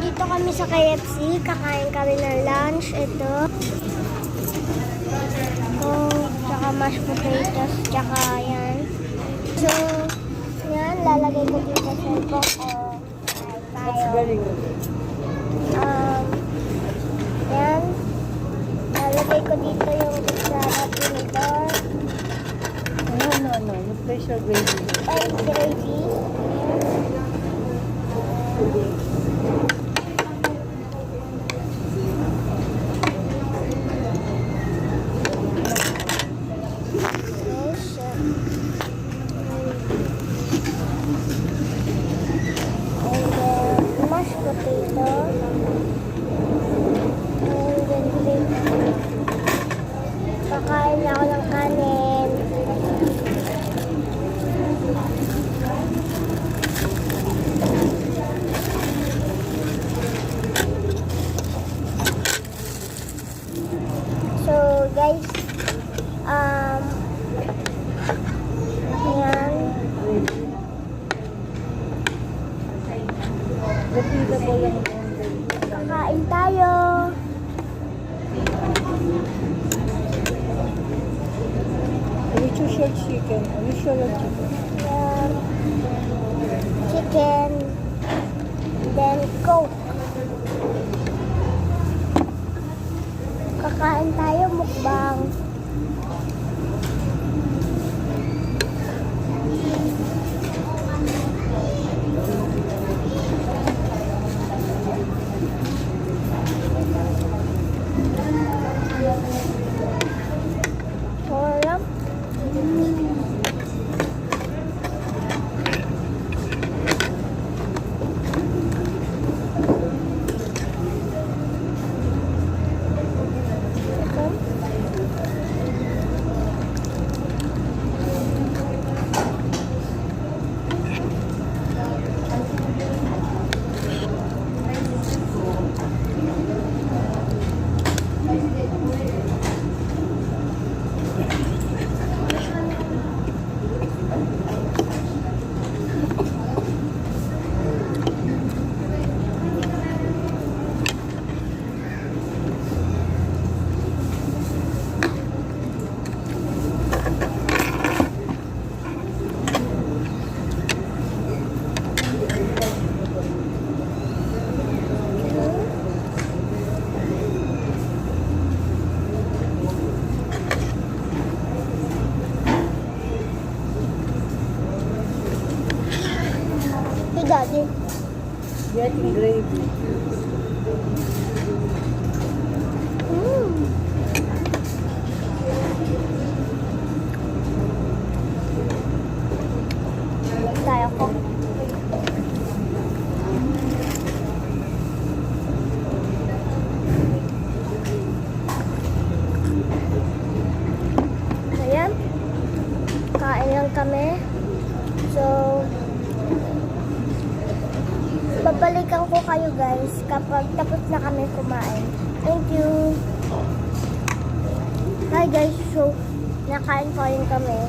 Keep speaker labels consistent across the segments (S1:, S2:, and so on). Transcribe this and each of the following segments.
S1: Nandito kami sa KFC. Kakain kami ng lunch. Ito. Tsaka mashed potatoes. Tsaka yan. So, yan. Lalagay ko dito sa cellphone ko.
S2: That's very good.
S1: Yan. Lalagay ko dito yung kutsara vinegar.
S2: No. You place your gravy.
S1: And gravy. Kakain na ako ng kanin. So, guys, ayan.
S2: Repeatable lang.
S1: Kakain tayo.
S2: We choose your chicken. We show your chicken.
S1: Chicken, then Coke. Kakain tayo, mukbang. Sarap. Daddy.
S2: Getting gravy.
S1: Tayo ko. Ayan. Kain lang kami. So, babalikan ko kayo guys kapag tapos na kami kumain. Thank you. Hi guys, so nakain pa rin kami.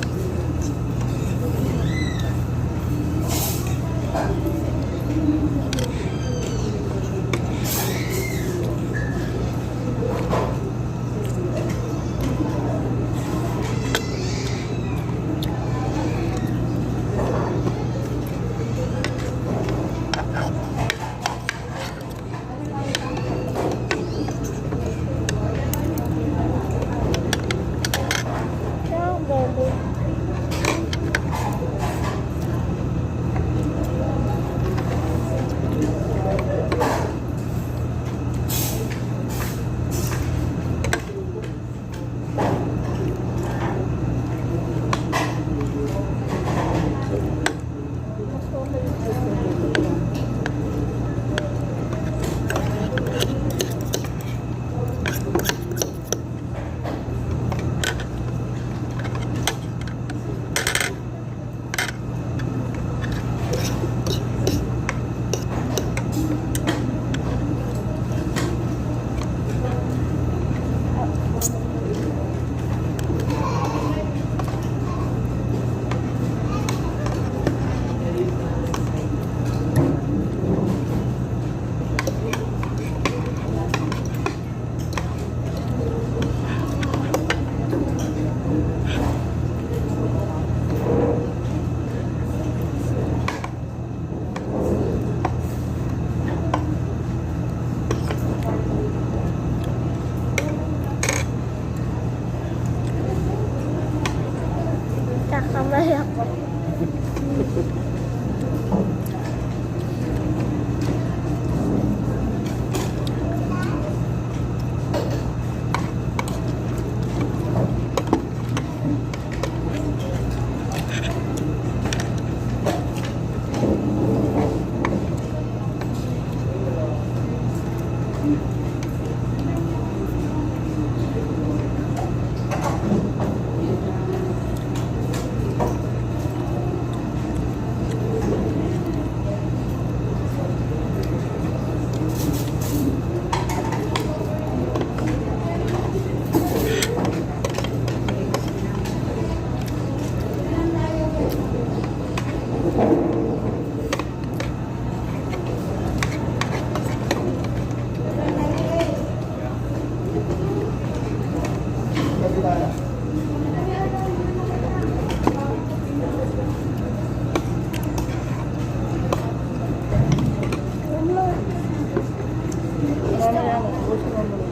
S2: Mamaya mo, ubusin mo muna.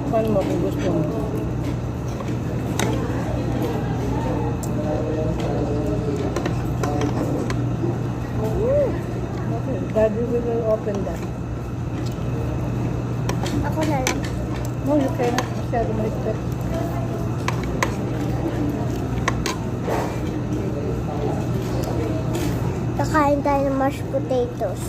S2: Paano mo kung gusto mo? Okay, Daddy will open that.
S1: Ako na lang.
S2: No, you cannot masyado mahigpit.
S1: Kakain tayo ng mashed potatoes.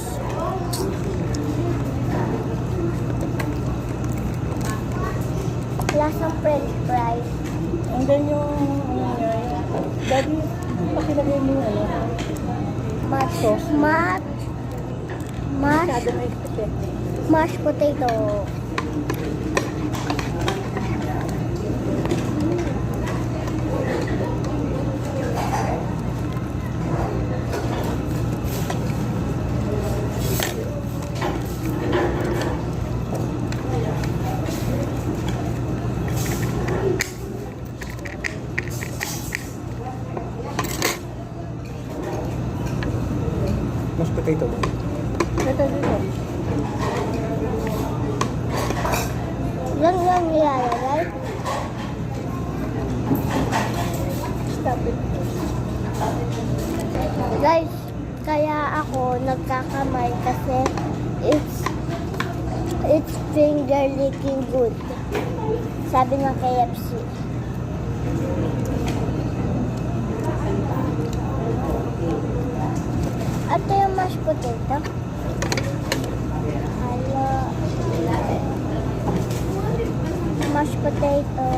S1: Lasang french fries.
S2: And then yung, Daddy, pakilagay mo yung ano, sauce. Masyado mahigpit eh.
S1: Mashed potato.
S3: Mashed potato ba?
S2: Ito dito.
S1: Yan yung nilalagay.
S2: Stop it.
S1: Guys, kaya ako nagkakamay kasi it's finger licking good. Sabi ng KFC. Ito yung mashed potato. Hello. Mashed potato.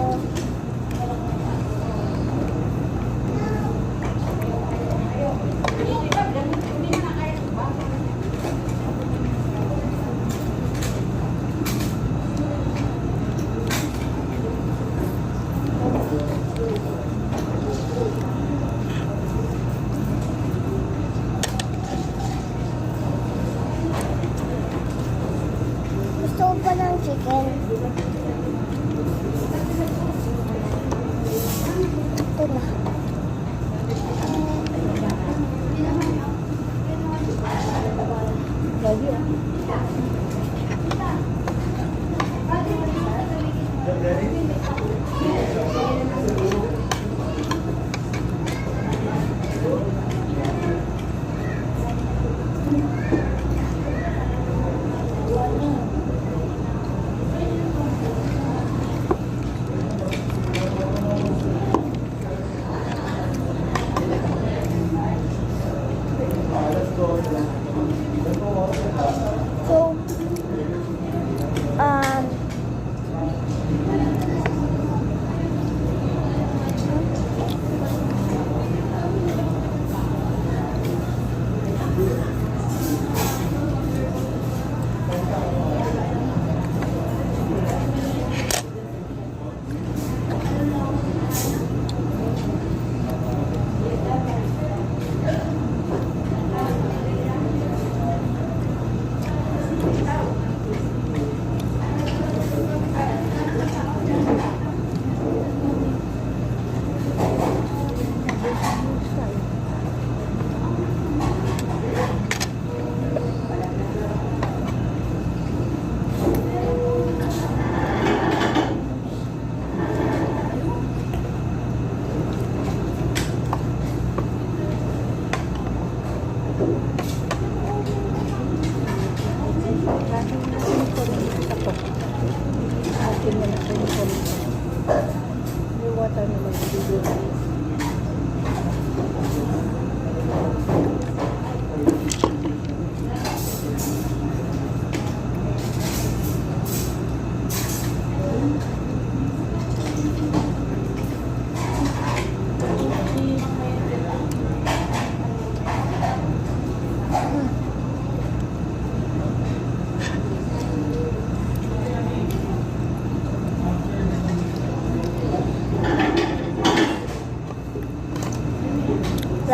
S1: Gusto ko pa ng chicken. Ito na.
S2: Daddy,
S1: So, akin mo na sa yung water naman dito.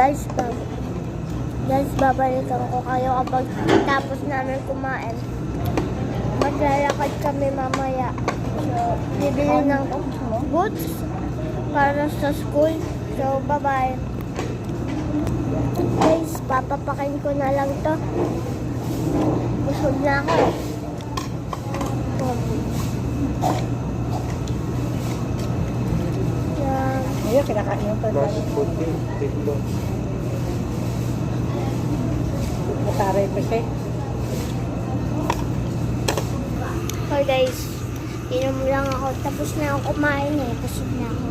S1: Guys, babalikan ko kayo kapag tapos namin kumain. Maglalakad kami mamaya. So, bibili ng boots para sa school. So, bye-bye. Guys, papapakin ko na lang to. Busog na ako. Yan.
S2: Ayun, kinakain yung
S3: Mas
S2: pagkain.
S3: puti. Dito.
S2: Mataray pa siya.
S1: Okay guys, inom lang ako. Tapos na ako kumain eh. Busog na ako.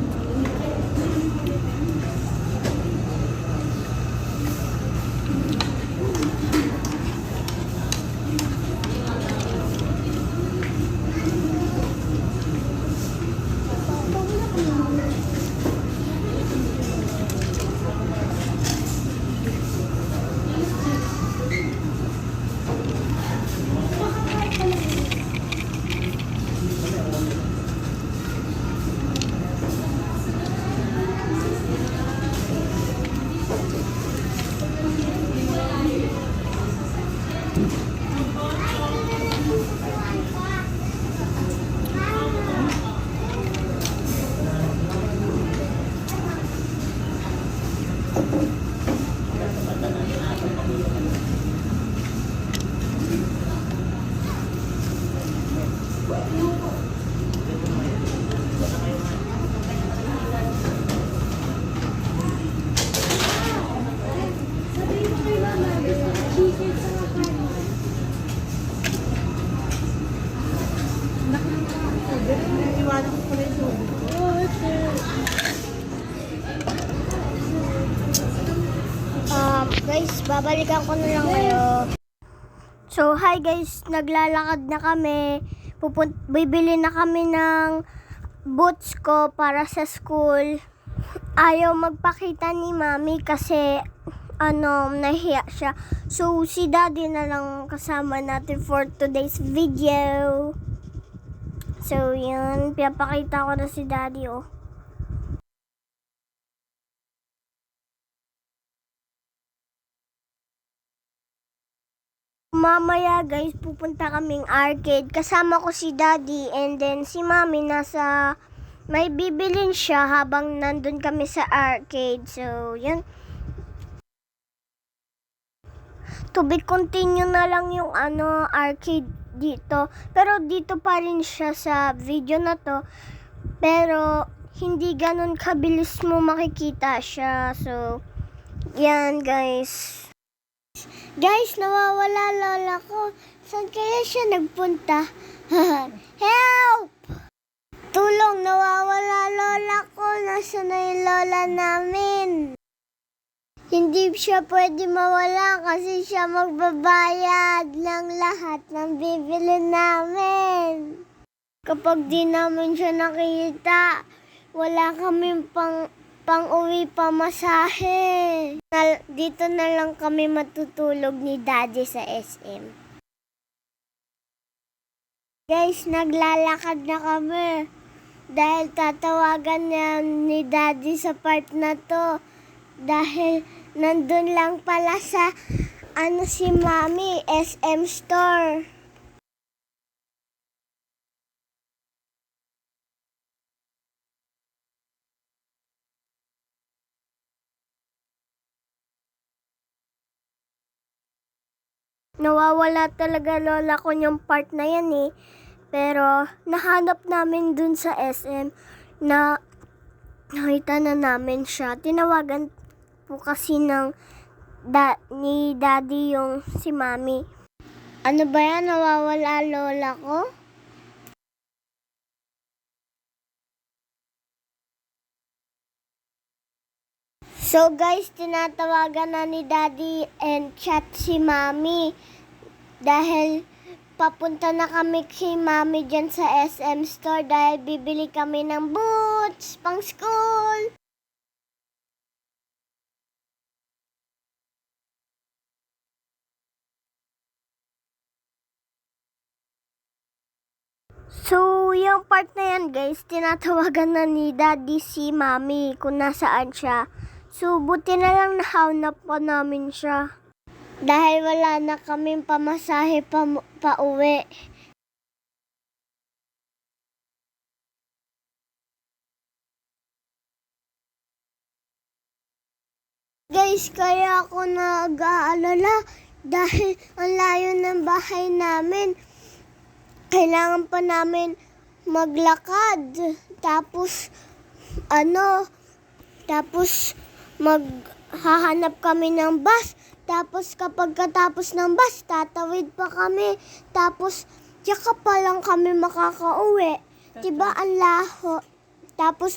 S2: Iwanan ko pala ito.
S1: Guys, babalikan ko na lang kayo. So, hi guys, naglalakad na kami. Bibili na kami ng boots ko para sa school. Ayaw magpakita ni Mami kasi nahiya siya. So, si Daddy na lang kasama natin for today's video. So, yun. Pinapakita ko na si Daddy, oh. Mamaya, guys, pupunta kaming arcade. Kasama ko si Daddy and then si Mami may bibilin siya habang nandun kami sa arcade. So, yun. To be continue na lang yung arcade dito. Pero dito pa rin siya sa video na to. Pero hindi ganun kabilis mo makikita siya. So, yan guys. Guys, nawawala lola ko. Saan kaya siya nagpunta? Help! Tulong, nawawala lola ko. Nasaan na yung lola namin? Hindi siya pwede mawala kasi siya magbabayad ng lahat ng bibili namin. Kapag di namin siya nakita, wala kaming pang-uwi pamasahe. Dito na lang kami matutulog ni Daddy sa SM. Guys, naglalakad na kami. Dahil tatawagan niya ni Daddy sa part na to. Dahil nandun lang pala sa si Mami, SM store. Nawawala talaga lola ko yung part na yan eh. Pero nahanap namin dun sa SM na nakita na namin siya. Tinawagan po kasi ni Daddy yung si Mami. Ano ba yan? Nawawala lola ko? So guys, tinatawagan na ni Daddy and chat si Mami. Dahil papunta na kami si Mami dyan sa SM store dahil bibili kami ng boots pang school. So, yung part na yan guys, tinatawagan na ni Daddy si Mami kung nasaan siya. So, buti na lang nahanap pa namin siya. Dahil wala na kaming pamasahe pa uwi. Guys, kaya ako nag-aalala dahil ang layo ng bahay namin. Kailangan pa namin maglakad. Tapos maghahanap kami ng bus. Tapos kapag katapos ng bus, tatawid pa kami. Tapos tsaka pa lang kami makakauwi. Diba ang laho? Tapos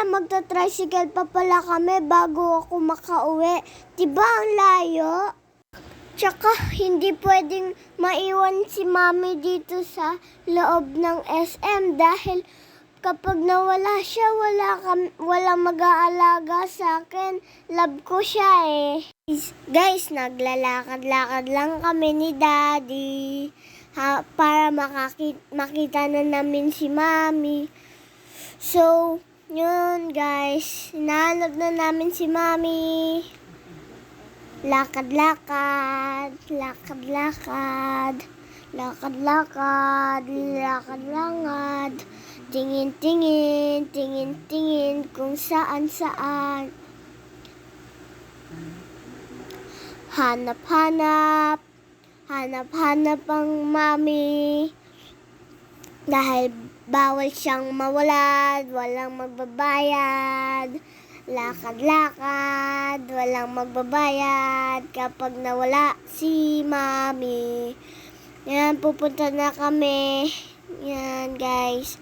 S1: magta-tricycle pa pala kami bago ako makauwi. Diba ang layo? Tsaka hindi pwedeng maiwan si Mami dito sa loob ng SM dahil kapag nawala siya, walang mag-aalaga sa akin. Love ko siya eh. Guys, naglalakad-lakad lang kami ni Daddy para makita na namin si Mami. So, yun guys, hinahanap na namin si Mami. Lakad-lakad, lakad-lakad, lakad-lakad, lakad-lakad. Tingin-tingin, tingin-tingin kung saan-saan. Hanap-hanap, hanap-hanap ang Mami. Dahil bawal siyang mawala, walang magbabayad. Lakad-lakad, walang magbabayad kapag nawala si Mami. Yan, pupunta na kami. Yan, guys.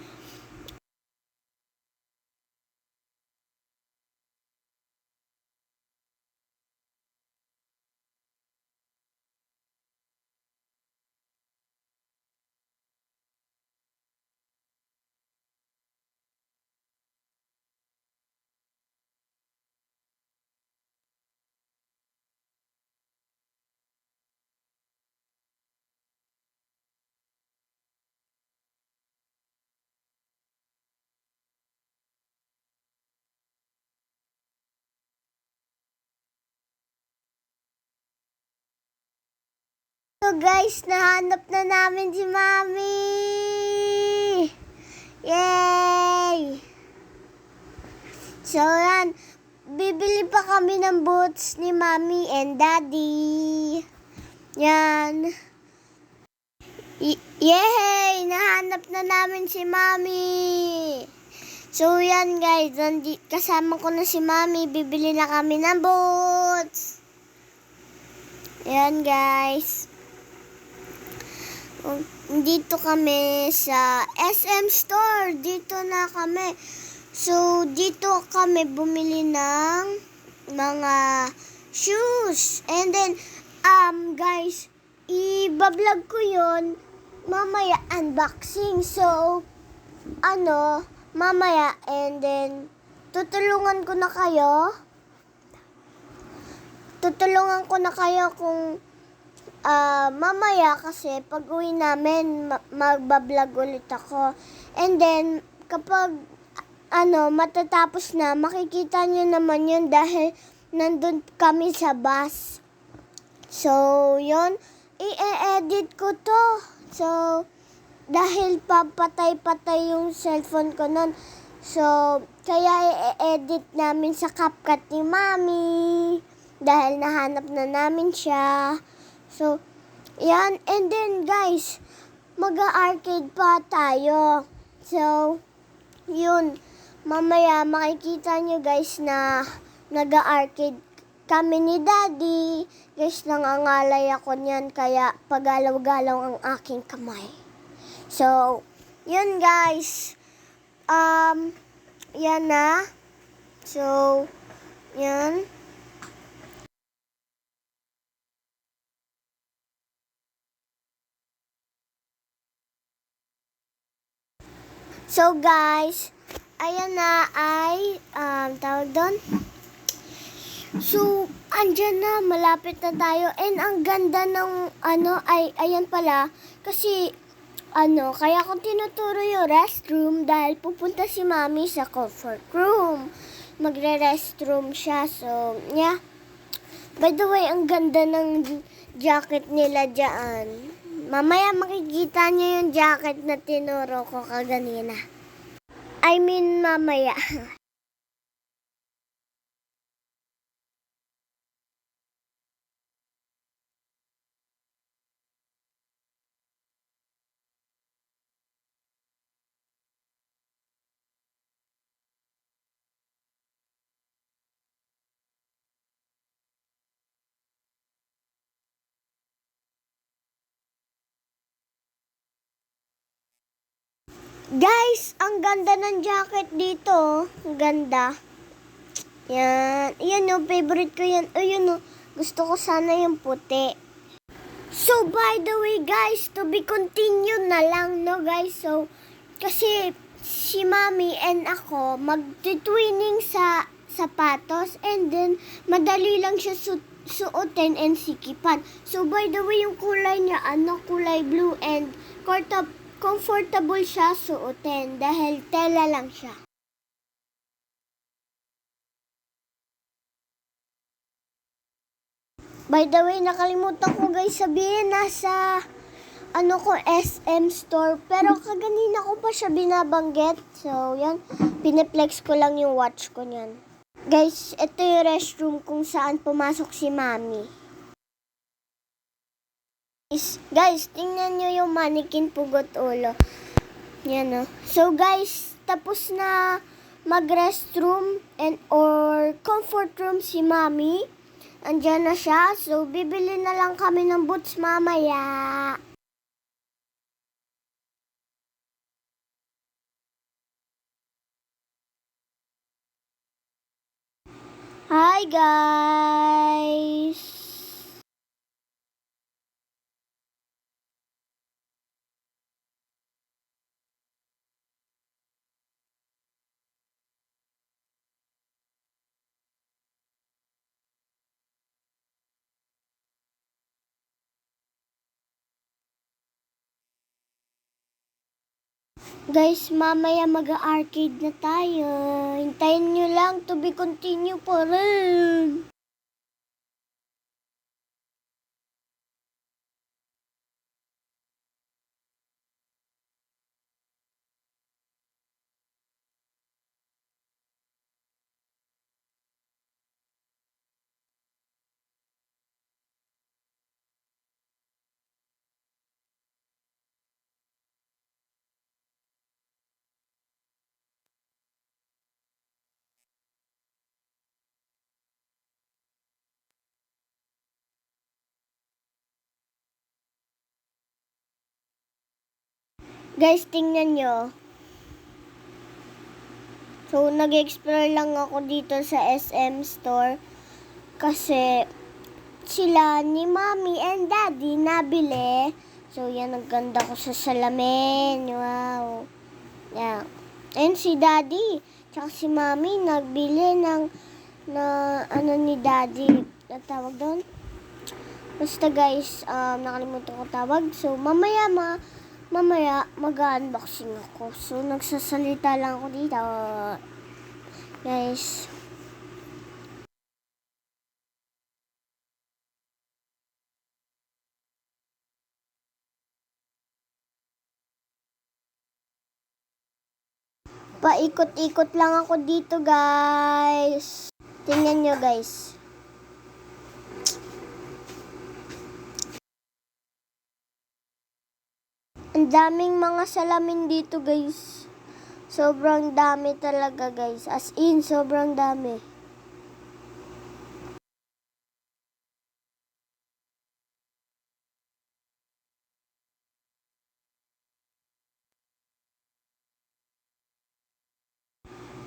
S1: So guys, nahanap na namin si Mami! Yay! So yan, bibili pa kami ng boots ni Mami and Daddy. Yan. Yay! Nahanap na namin si Mami! So yan guys, kasama ko na si Mami, bibili na kami ng boots. Yan guys. Dito kami sa SM Store. Dito na kami. So, dito kami bumili ng mga shoes. And then, guys, i-vlog ko yun mamaya unboxing. So, mamaya. And then, tutulungan ko na kayo kung mamaya kasi pag uwi namin magbablog ulit ako. And then kapag matatapos na, makikita nyo naman yun dahil nandun kami sa bus. So yun, i-edit ko to. So dahil papatay-patay yung cellphone ko nun, so kaya i-edit namin sa CapCut ni Mami dahil nahanap na namin siya. So, yan. And then, guys, mag-arcade pa tayo. So, yun. Mamaya, makikita nyo, guys, na nag-arcade kami ni Daddy. Guys, nangangalay ako niyan, kaya pagalaw-galaw ang aking kamay. So, yun, guys. Yan na. So, yan. So guys, ayan na ay, tawag doon. So, andyan na, malapit na tayo. And ang ganda ng, ayan pala. Kasi, kaya kong tinuturo yung restroom dahil pupunta si Mami sa comfort room. magre-restroom siya. So, yeah. By the way, ang ganda ng jacket nila dyan. Mamaya makikita niyo yung jacket na tinuro ko kaganina. I mean, mamaya. Guys, ang ganda ng jacket dito. Ang ganda. Yan. Yan o, favorite ko yan. Ayun o, gusto ko sana yung puti. So, by the way guys, to be continued na lang, no guys. So, kasi si Mami and ako magtitwining sa sapatos and then madali lang siya suotin and sikipan. So, by the way, yung kulay niya, kulay blue and comfortable siya suotin dahil tela lang siya. By the way, nakalimutan ko guys sabihin nasa SM store. Pero kaganina ko pa siya binabanggit. So, yan. Pineplex ko lang yung watch ko niyan. Guys, ito yung restroom kung saan pumasok si Mami. Guys, tingnan nyo yung mannequin pugot ulo. Yan o. So, guys, tapos na mag-restroom or comfort room si Mami. Andiyan na siya. So, bibili na lang kami ng boots mamaya. Hi, guys! Guys, mamaya mag-arcade na tayo. Hintayin nyo lang, to be continue pa rin. Guys, tingnan nyo. So, nag-explore lang ako dito sa SM store. Kasi, sila ni Mommy and Daddy nabili. So, yan, ang ganda ko sa salamin. Wow. Yan. And si Daddy, tsaka si Mommy, nagbili ni Daddy. Ang tawag doon? Basta guys, nakalimutan ko tawag. So, mamaya mag-unboxing ako. So, nagsasalita lang ako dito. Guys. Paikot-ikot lang ako dito, guys. Tingnan nyo, guys. Ang daming mga salamin dito, guys. Sobrang dami talaga, guys. As in, sobrang dami.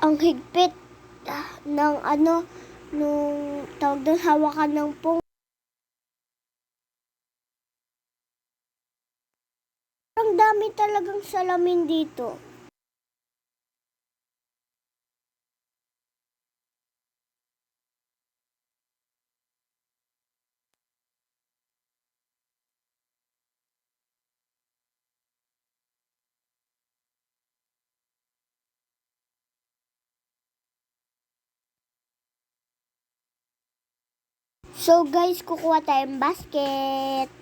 S1: Ang higpit ng nung tawag doon, hawakan ng pong. Ang dami talagang salamin dito. So guys, kukuha tayong basket.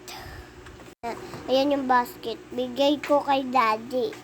S1: Ayan yung basket. Bigay ko kay daddy.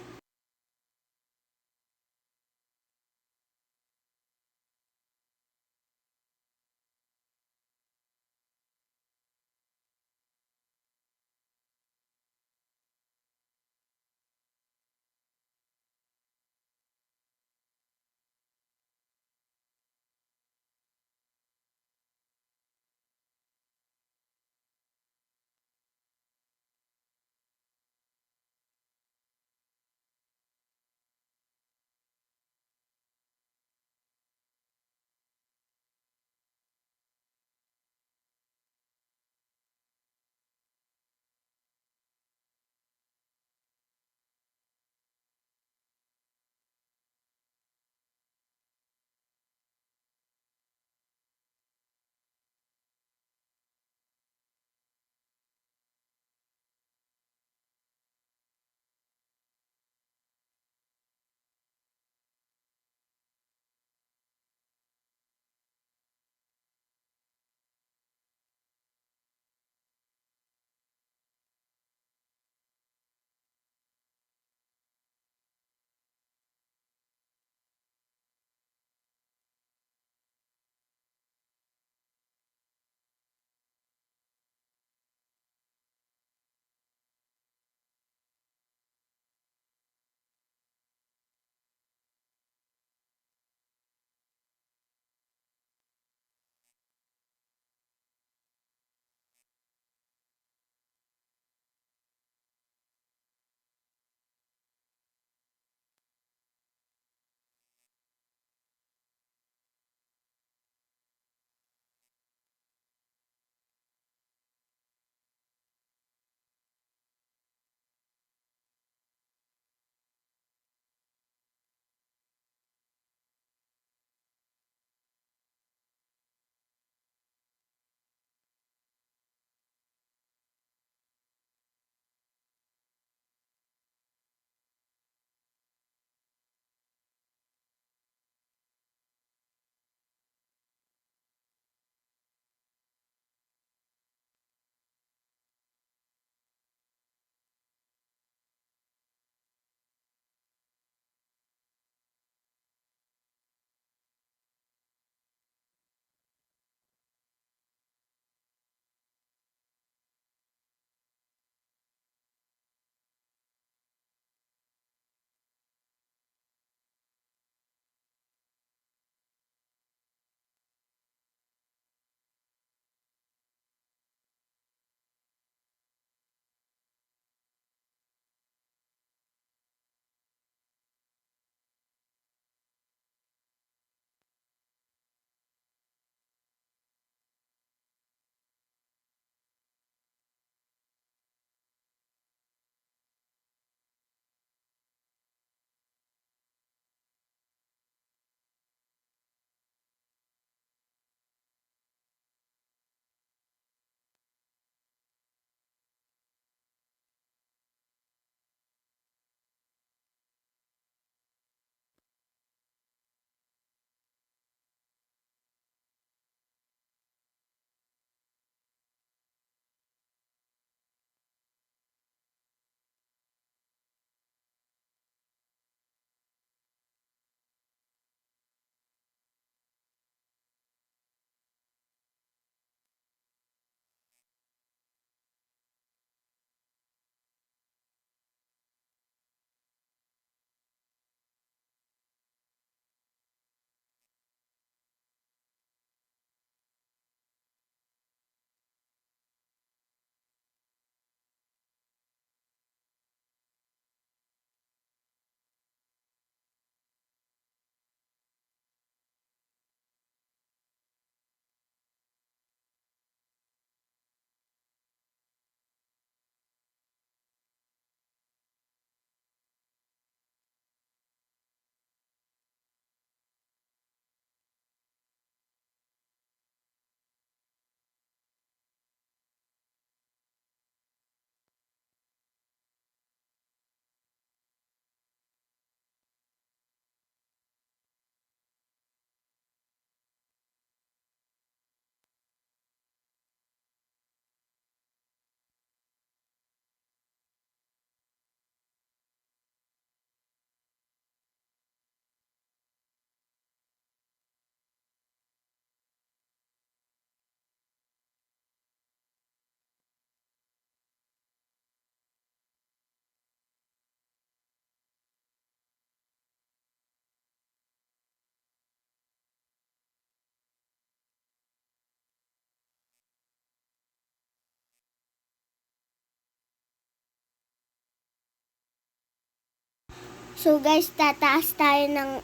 S1: So guys, tataas tayo ng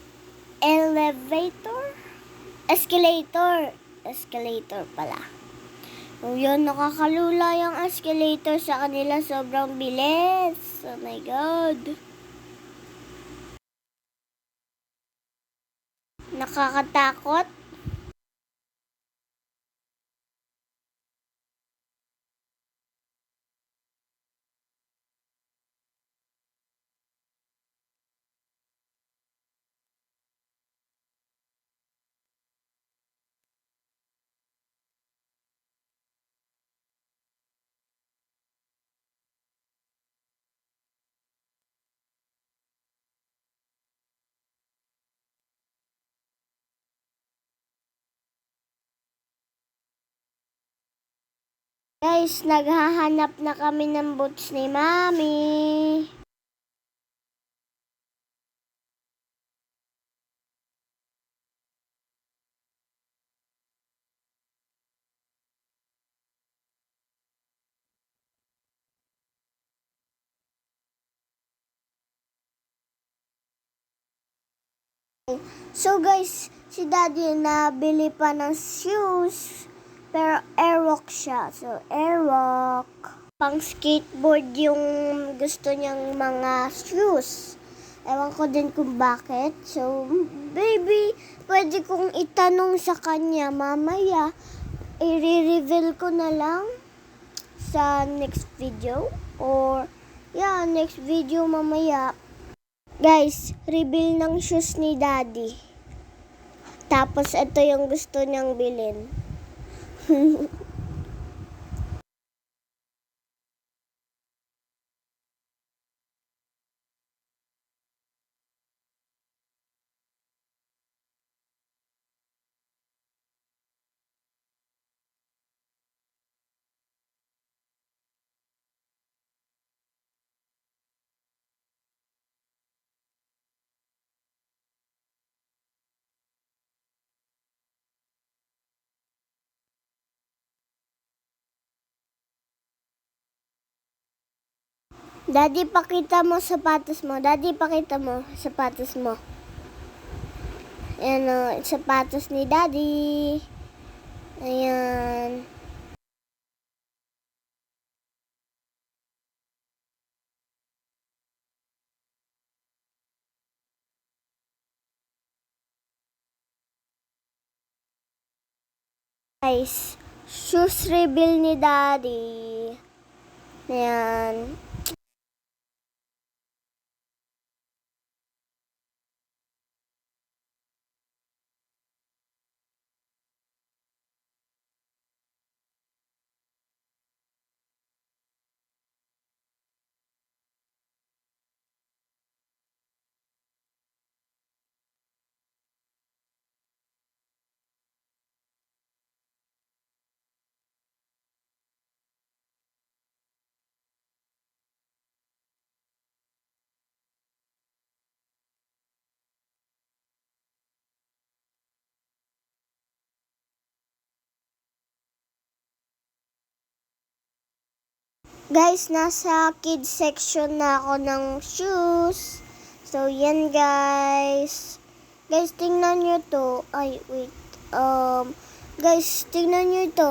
S1: elevator? Escalator. Escalator pala. So yun, nakakalula yung escalator sa kanila. Sobrang bilis. Oh my God. Nakakatakot. Guys, naghahanap na kami ng boots ni Mami. So guys, si Daddy nabili pa ng shoes. Pero Airwalk siya. So Airwalk. Pang skateboard yung gusto niyang mga shoes. Ewan ko din kung bakit. So, baby, pwede kong itanong sa kanya mamaya. I-reveal ko na lang sa next video. Or, yeah, next video mamaya. Guys, reveal ng shoes ni Daddy. Tapos, ito yung gusto niyang bilhin. Daddy, pakita mo sapatos mo. Daddy, pakita mo sapatos mo. Ayan o, sapatos ni Daddy. Ayan. Guys, shoes reveal ni Daddy. Ayan. Guys, nasa kids section na ako ng shoes. So, yan guys. Guys, tingnan nyo to. Ay, wait. Guys, tingnan nyo ito.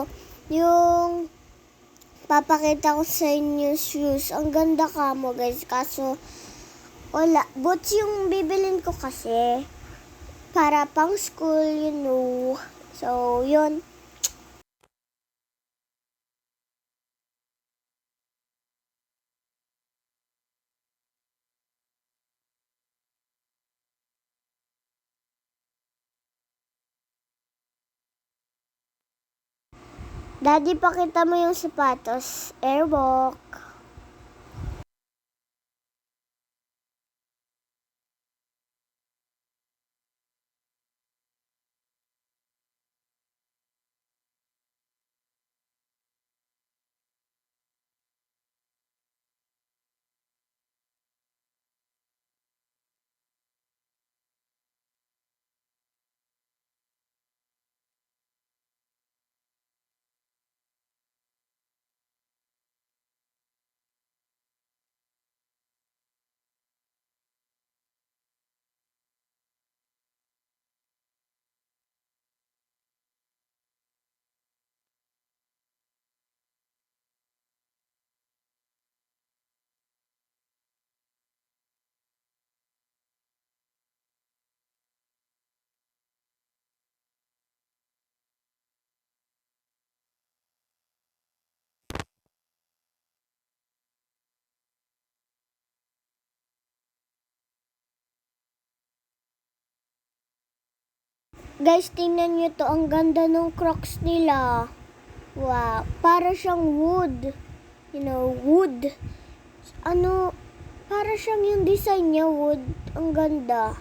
S1: Yung papakita ko sa inyo shoes. Ang ganda ka mo guys. Kaso, wala. Boots yung bibilin ko kasi. Para pang school, you know. So, yun. Daddy, pakita mo yung sapatos. Airwalk. Guys, tingnan nyo to. Ang ganda ng Crocs nila. Wow. Para siyang wood. You know, wood. Ano, para siyang yung design niya wood. Ang ganda.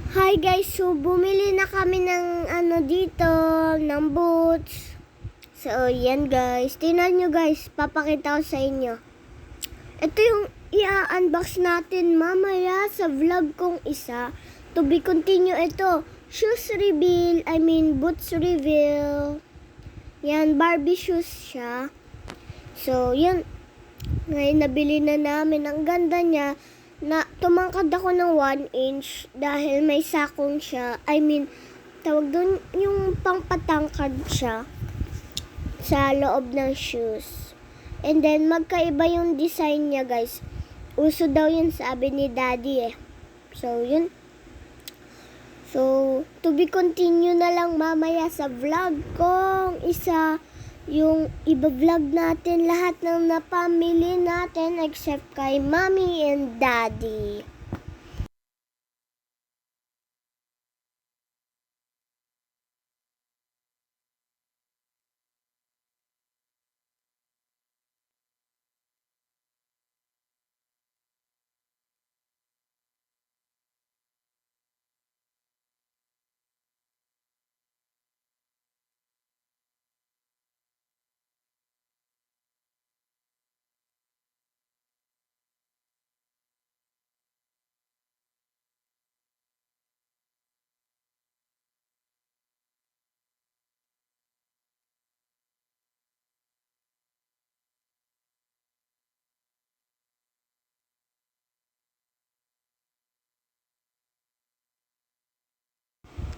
S1: Hi guys, so bumili na kami ng ano dito, ng boots. So yan guys, tingnan nyo guys, papakita ko sa inyo. Ito yung i-unbox natin mamaya sa vlog kong isa. To be continue ito, shoes reveal, boots reveal. Yan, Barbie shoes siya. So yan, ngayon nabili na namin, ang ganda niya. Na tumangkad ako ng 1 inch dahil may sakong siya. Tawag doon yung pangpatangkad siya sa loob ng shoes. And then magkaiba yung design niya guys. Uso daw yun sabi ni daddy eh. So yun. So to be continue na lang mamaya sa vlog kong isa. Yung iba-vlog natin lahat ng napamili natin except kay mommy and daddy.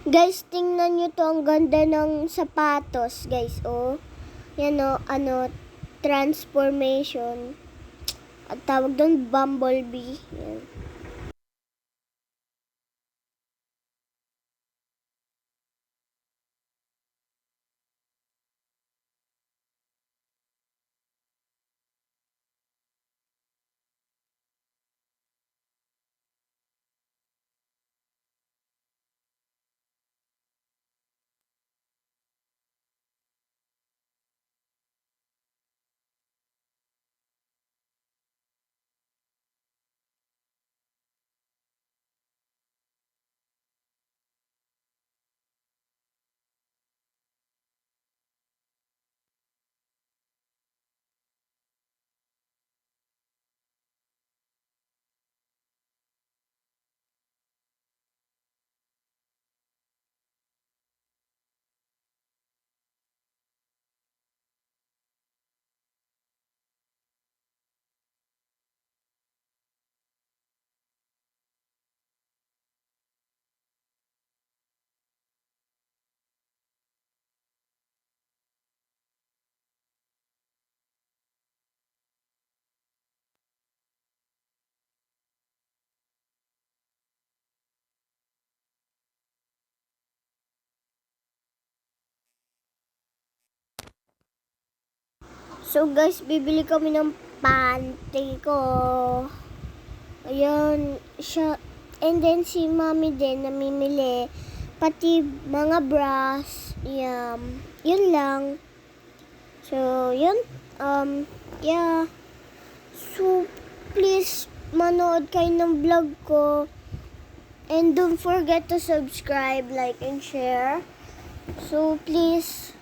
S1: Guys, tingnan nyo to, ang ganda ng sapatos, guys, oh. Yan oh, transformation. At tawag doon, bumblebee. Yan. So guys, bibili kami ng panty ko. Ayun, siya. And then si mami din namimili. Pati mga bras. Yun lang. So, yun. Yeah. So, please, manood kayo ng vlog ko. And don't forget to subscribe, like, and share. So, please,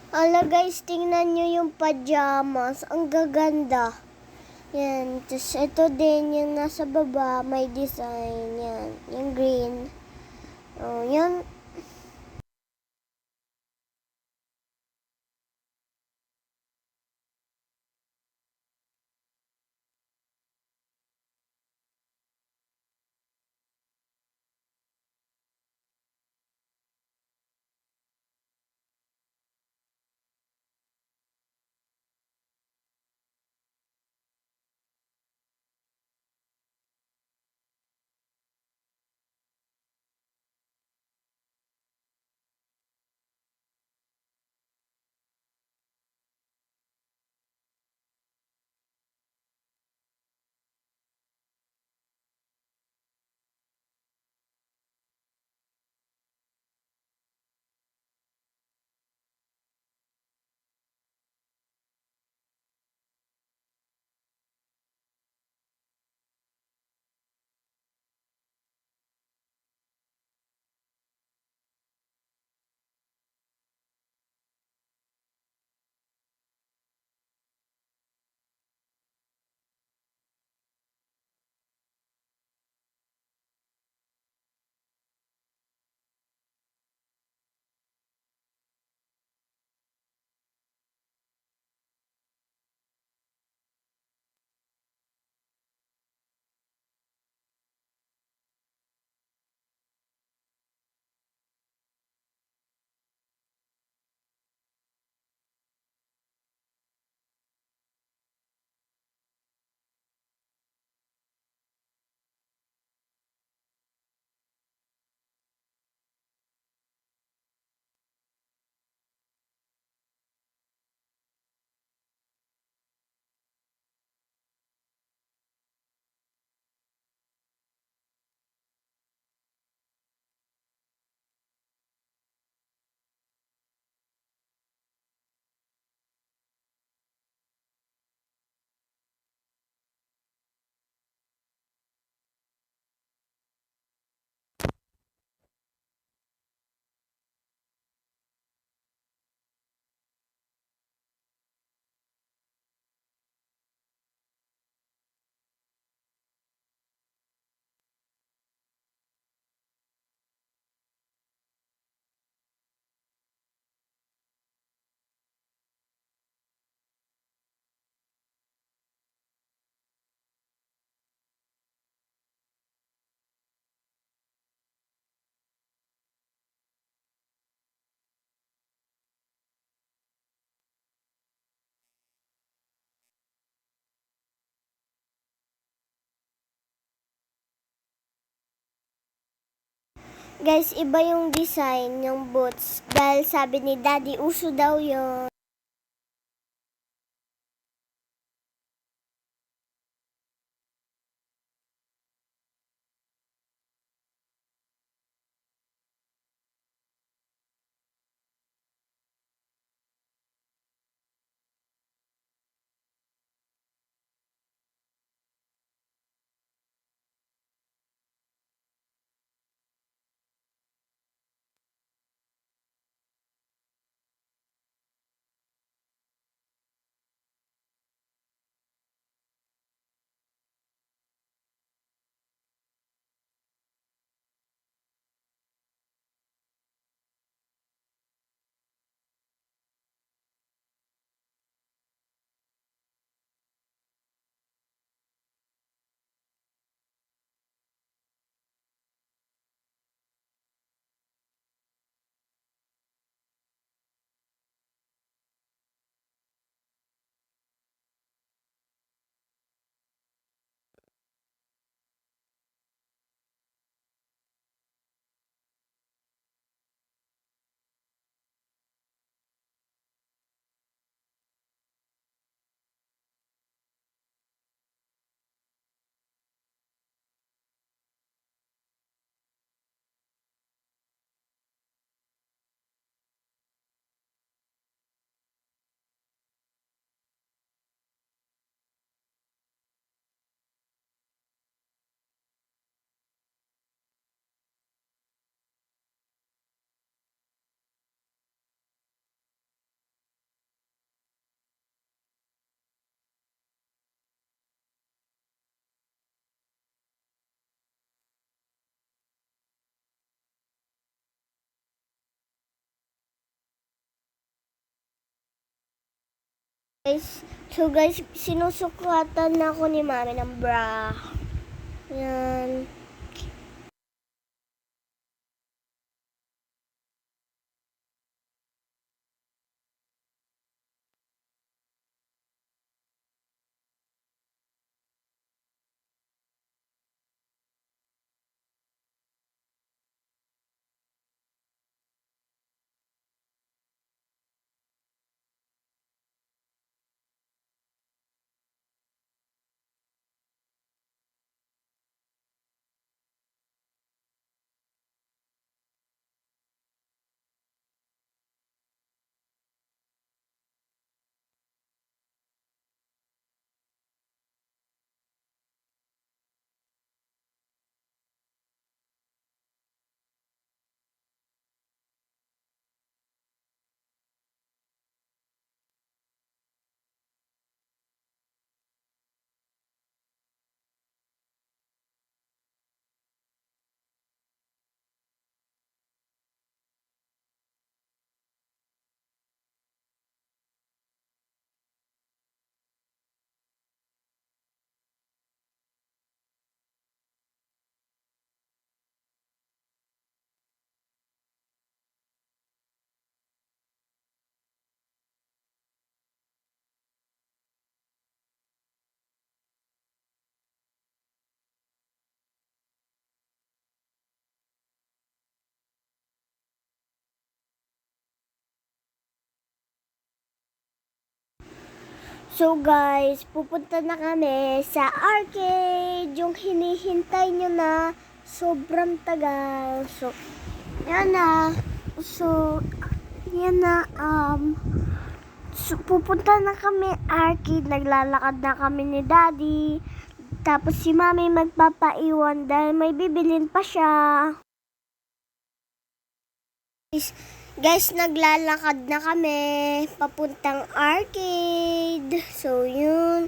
S1: Hala guys, tingnan nyo yung pajamas. Ang gaganda. Yan. Tapos ito din yung nasa baba. May design. Yan. Yung green. Oh, yan. Guys, iba yung design ng boots. Dahil sabi ni Daddy, uso daw yun. So guys, sinusuklatan na ako ni mami ng bra. Yan. So guys, pupunta na kami sa arcade. Yung hinihintay nyo na sobrang tagal. So, yan na. So, yan na. So, pupunta na kami arcade. Naglalakad na kami ni Daddy. Tapos si Mami magpapaiwan dahil may bibilin pa siya. Guys, naglalakad na kami papuntang arcade. So, yun.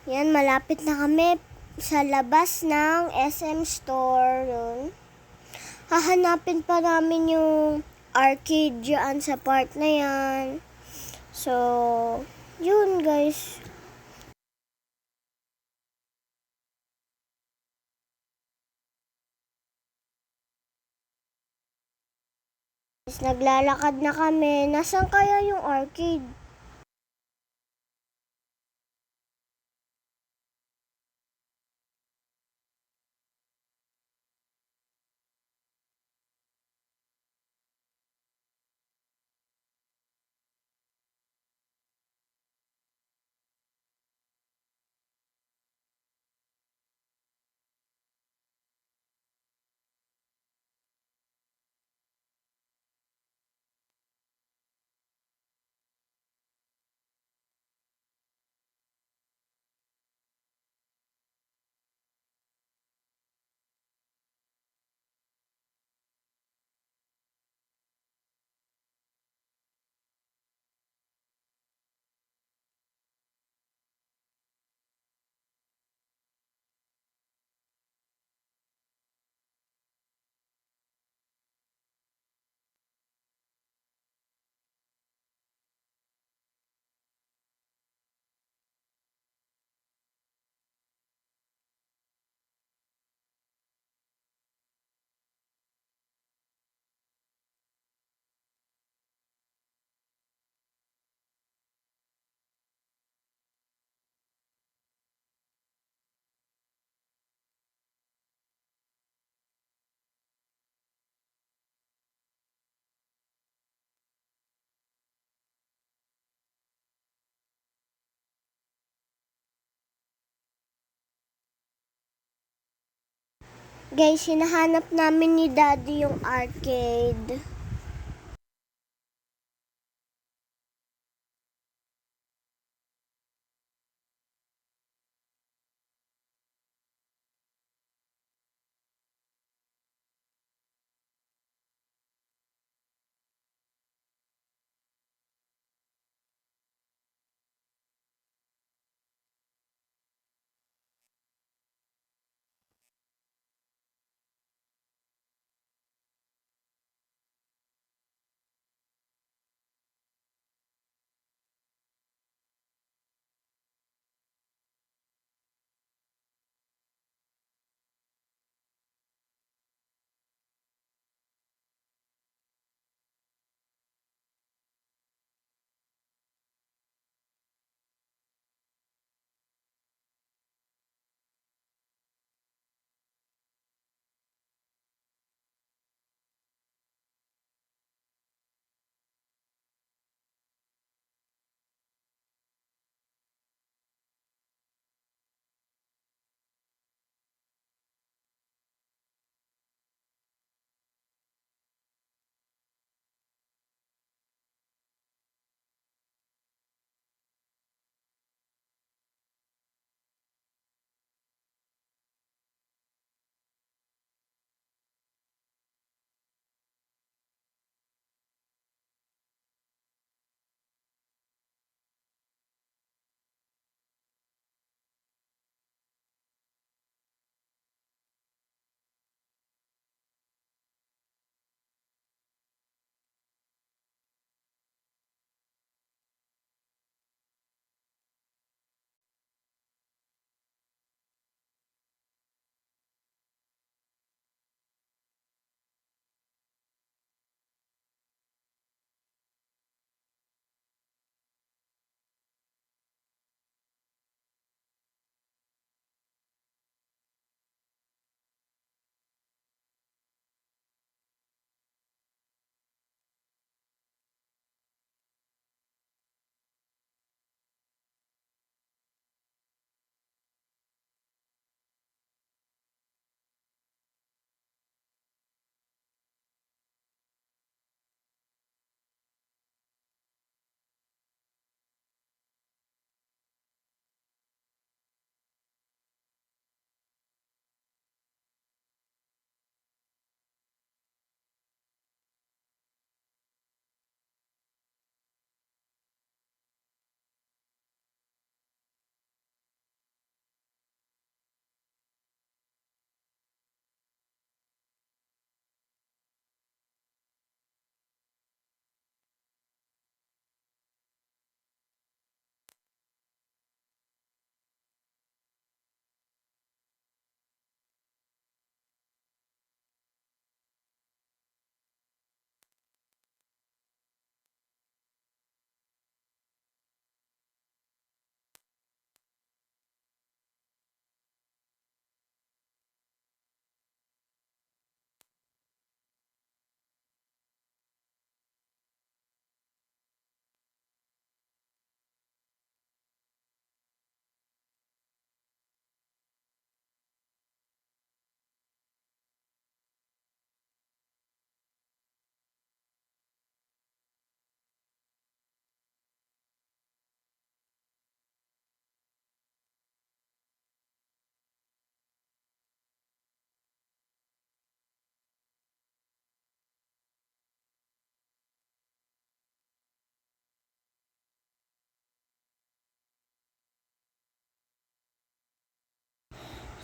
S1: Yan, malapit na kami sa labas ng SM Store. Yun. Hahanapin pa namin yung arcade dyan sa part na yan. So, yun guys. Naglalakad na kami. Nasaan kaya yung arcade? Guys, hinahanap namin ni Daddy yung arcade.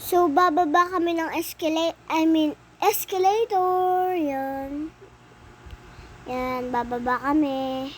S1: So, bababa kami ng escalator. Yan. Yan, bababa kami.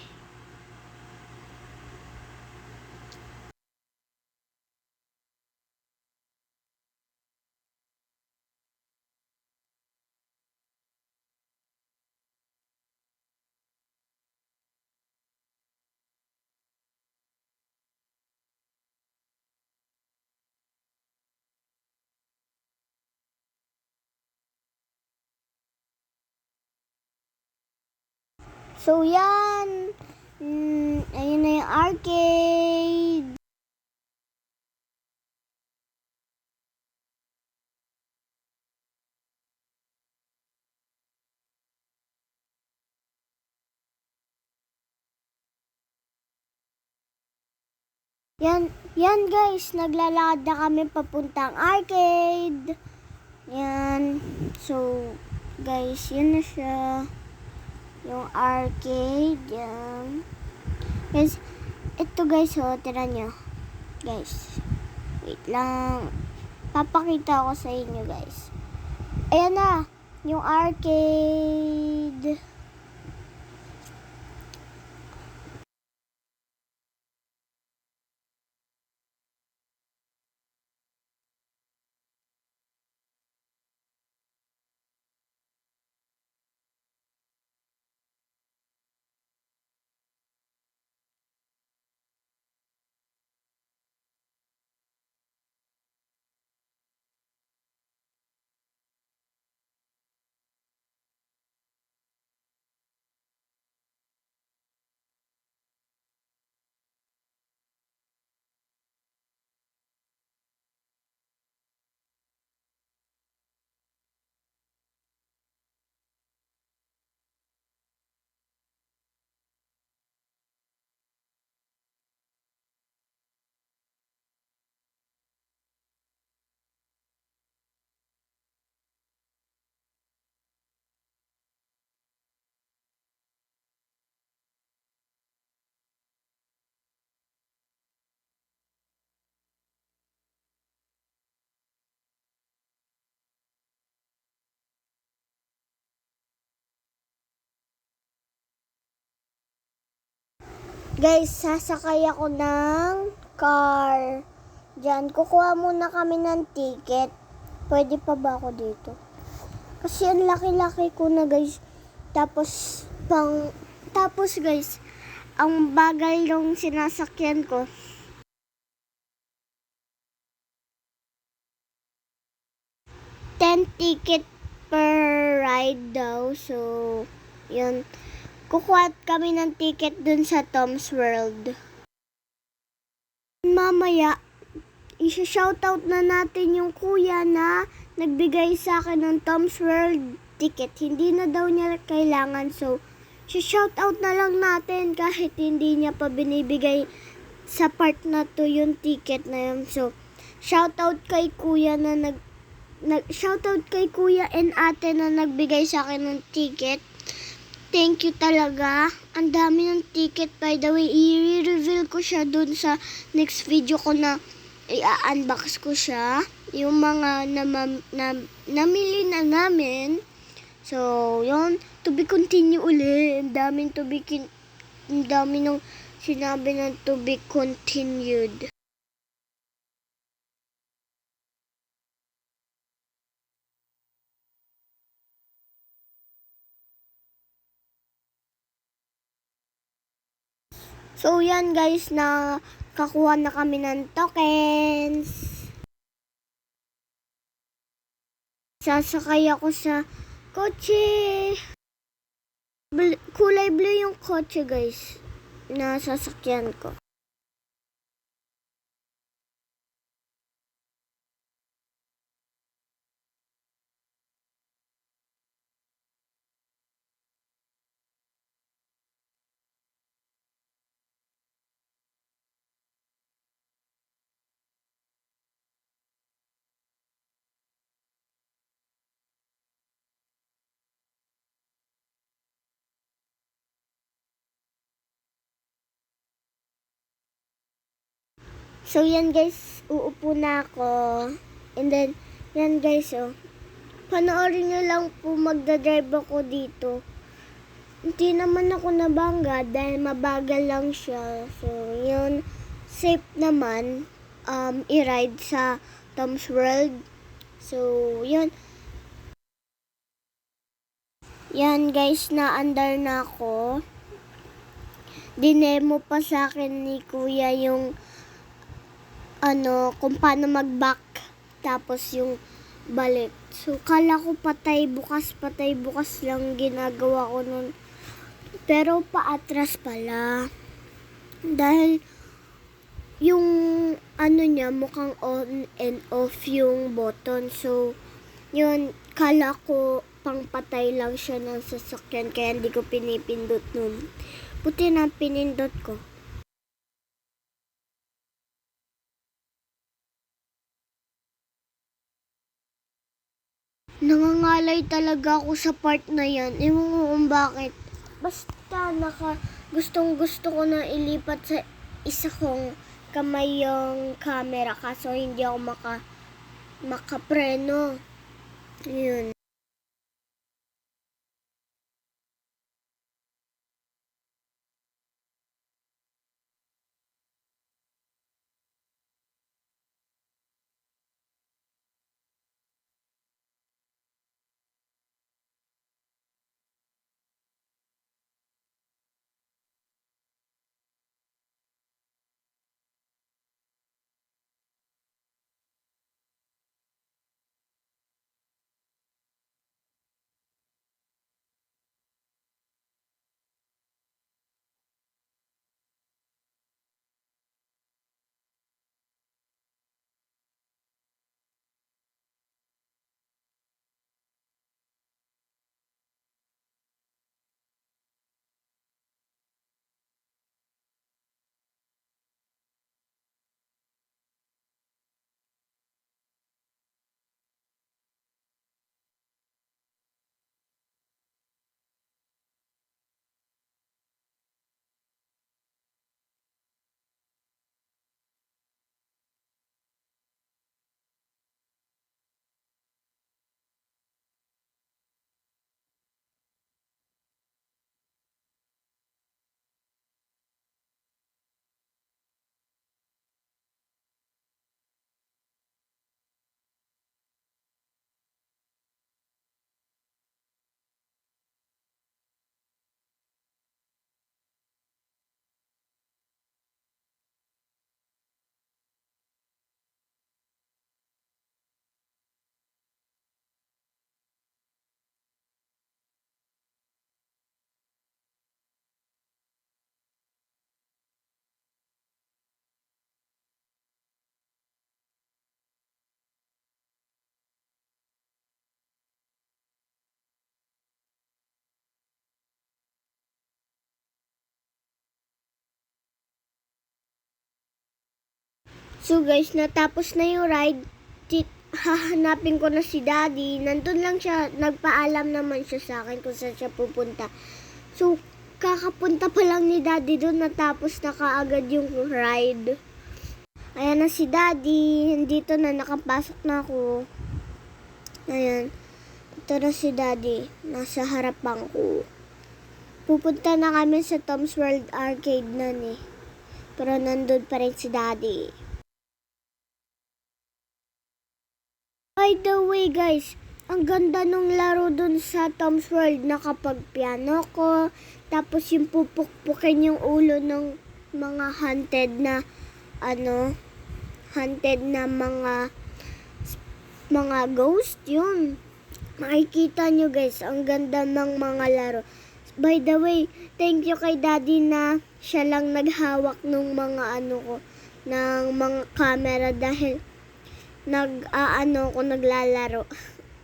S1: So, yan. Ayun na yung arcade. Yan guys, naglalakad na kami papuntang arcade. Yan. So, guys, yun na siya. Yung arcade. Yan. Guys, ito guys, tira nyo. Guys, wait lang. Papakita ko sa inyo guys. Ayan na, yung arcade. Guys, sasakay ako ng car. Diyan, kukuha muna kami ng ticket. Pwede pa ba ako dito? Kasi ang laki-laki ko na guys. Tapos guys, ang bagal yung sinasakyan ko. $10 per ride daw. So, yun. Kukuha kami ng ticket dun sa Tom's World. Mamaya, isa-shoutout na natin yung kuya na nagbigay sa akin ng Tom's World ticket. Hindi na daw niya kailangan. So, shoutout na lang natin kahit hindi niya pa binibigay sa part na to yung ticket na yun. So, shoutout kay kuya shoutout kay kuya and ate na nagbigay sa akin ng ticket. Thank you talaga. Ang dami ng ticket, by the way. I-reveal ko siya dun sa next video ko na i-unbox ko siya. Yung mga namili na namin. So, yun. To be continue uli. Ang dami nung sinabi ng to be continued. So, yan guys, kakuha na kami ng tokens. Sasakay ako sa kotse. Kulay blue yung kotse guys, na sasakyan ko. So, yan guys, uupo na ako. And then, yan guys, oh. Panoorin nyo lang po magdadrive ako dito. Hindi naman ako nabangga dahil mabagal lang siya. So, yun. Safe naman i-ride sa Tom's World. So, yun. Yan guys, na-under na ako. Dinemo pa sa akin ni Kuya yung kung paano mag-back tapos yung balik. So, kala ko patay bukas lang ginagawa ko nun. Pero paatras pala. Dahil yung niya mukhang on and off yung button. So, yun, kala ko pang patay lang siya ng sasakyan kaya hindi ko pinipindot nun. Buti na pinindot ko. Nangangalay talaga ako sa part na yan. Ewan ko kung bakit. Basta gustong gusto ko na ilipat sa isa kong kamay yung camera kaso hindi ako makapreno. Yun. So guys, natapos na yung ride. Hahanapin ko na si Daddy. Nandun lang siya. Nagpaalam naman siya sa akin kung saan siya pupunta. So, kakapunta pa lang ni Daddy doon. Natapos na kaagad yung ride. Ayan na si Daddy. Nandito na. Nakapasok na ako. Ayan. Ito na si Daddy. Nasa harapan ko. Pupunta na kami sa Tom's World Arcade na eh. Pero nandun pa rin si Daddy. By the way guys, ang ganda nung laro dun sa Tom's World. Nakapag-piano ko, tapos yung pupukpukin yung ulo ng mga haunted na mga ghost yun. Makikita nyo guys, ang ganda ng mga laro. By the way, thank you kay Daddy na siya lang naghawak ng mga ng mga camera dahil naglalaro.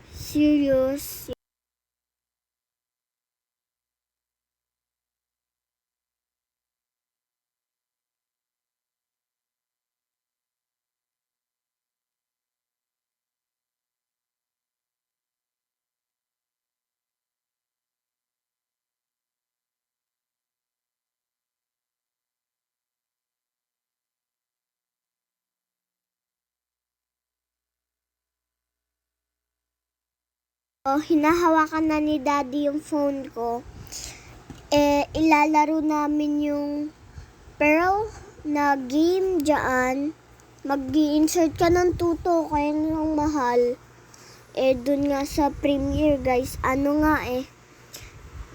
S1: Serious. Hinahawakan na ni Daddy yung phone ko. Ilalaro namin yung Pearl na game dyan. Mag-i-insert ka ng tuto, kaya ng mahal. Dun nga sa Premiere, guys. Ano nga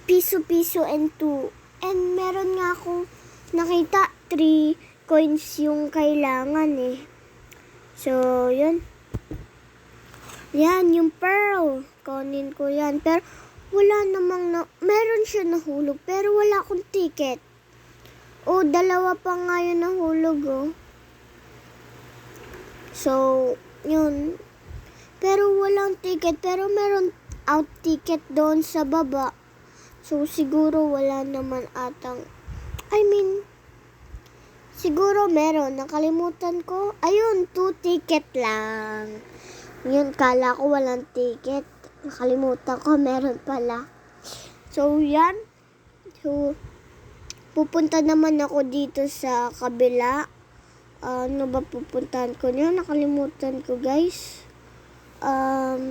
S1: piso-piso and 2. And meron nga akong nakita 3 coins yung kailangan So, yun. Yan, yung Pearl. Kunin ko yan. Pero, wala namang meron siya nahulog. Pero, wala akong ticket. Dalawa pa nga yun nahulog, So, yun. Pero, walang ticket. Pero, meron out ticket doon sa baba. So, siguro wala naman atang, siguro meron. Nakalimutan ko. Ayun, 2 ticket lang. Yun, kala ko walang ticket. Nakalimutan ko, meron pala. So, yan. So, pupunta naman ako dito sa kabila. Ano ba pupuntahan ko niya? Nakalimutan ko, guys.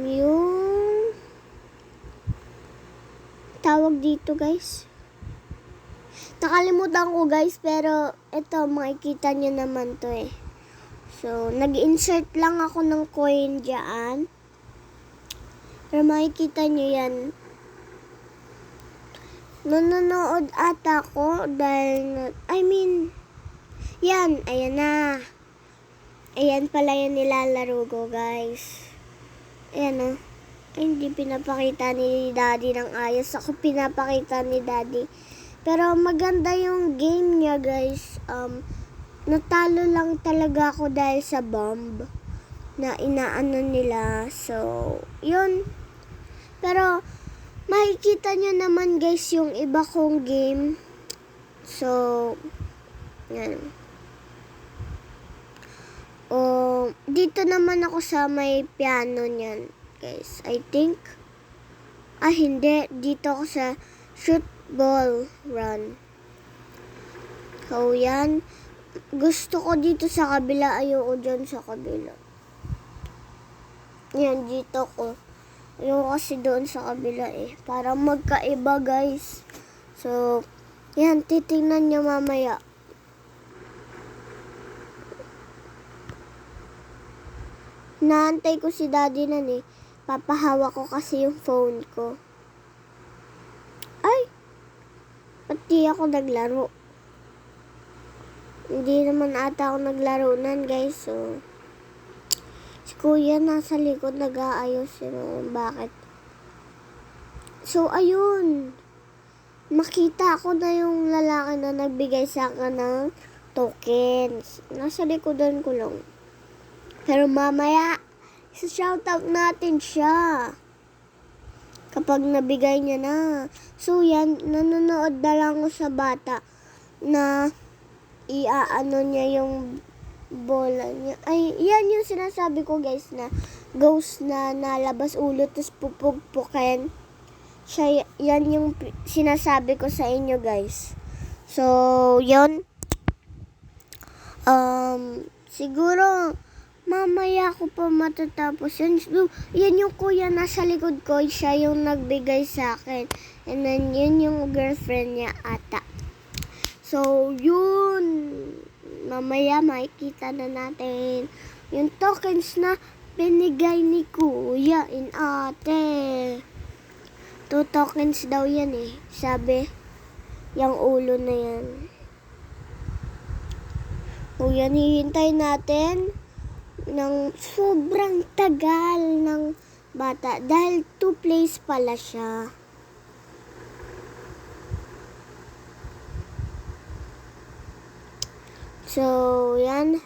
S1: Yung tawag dito, guys. Nakalimutan ko, guys, pero ito, makikita nyo naman to So, nag-insert lang ako ng coin dyan. Pero makikita nyo yan. Nanonood ata ako dahil, yan, ayan na. Ayan pala yung nilalaro ko, guys. Ayan Ay, hindi pinapakita ni Daddy ng ayos. Ako pinapakita ni Daddy. Pero maganda yung game niya, guys. Natalo lang talaga ako dahil sa bomb na inaano nila. So, yun. Pero, makikita nyo naman, guys, yung iba kong game. So, yan. Dito naman ako sa may piano niyan, guys. I think. Hindi. Dito ako sa shoot, ball, run. So, yan. Gusto ko dito sa kabila. Ayoko dyan sa kabila. Yan, dito ko. Ayoko kasi doon sa kabila Para magkaiba, guys. So, yan. Titingnan nyo mamaya. Naantay ko si Daddy nan Papahawak ko kasi yung phone ko. Ay! Pati ako naglaro. Hindi naman ata ako naglaro nan, guys. So, si Kuya nasa likod nag-aayos. Bakit? So, ayun. Makita ko na yung lalaki na nagbigay sa akin ng tokens. Nasa likodan ko lang. Pero mamaya, shoutout natin siya. Kapag nabigay niya na. So yan, nanonood na lang ako sa bata na iaano niya yung bola niya. Ay, yan yung sinasabi ko, guys, na ghost na nalabas ulo tapos pupugpukin. Siya, yan yung sinasabi ko sa inyo, guys. So, yun. Siguro mamaya ko pa matatapos yan. So, yan yung kuya nasa likod ko. Siya yung nagbigay sa akin. And then, yun yung girlfriend niya ata. So, yun. Mamaya makikita na natin yung tokens na binigay ni kuya in ate. 2 tokens daw yan Sabi, yung ulo na yan. O yan, hihintay natin ng sobrang tagal ng bata dahil 2 plays pala siya. So, yan.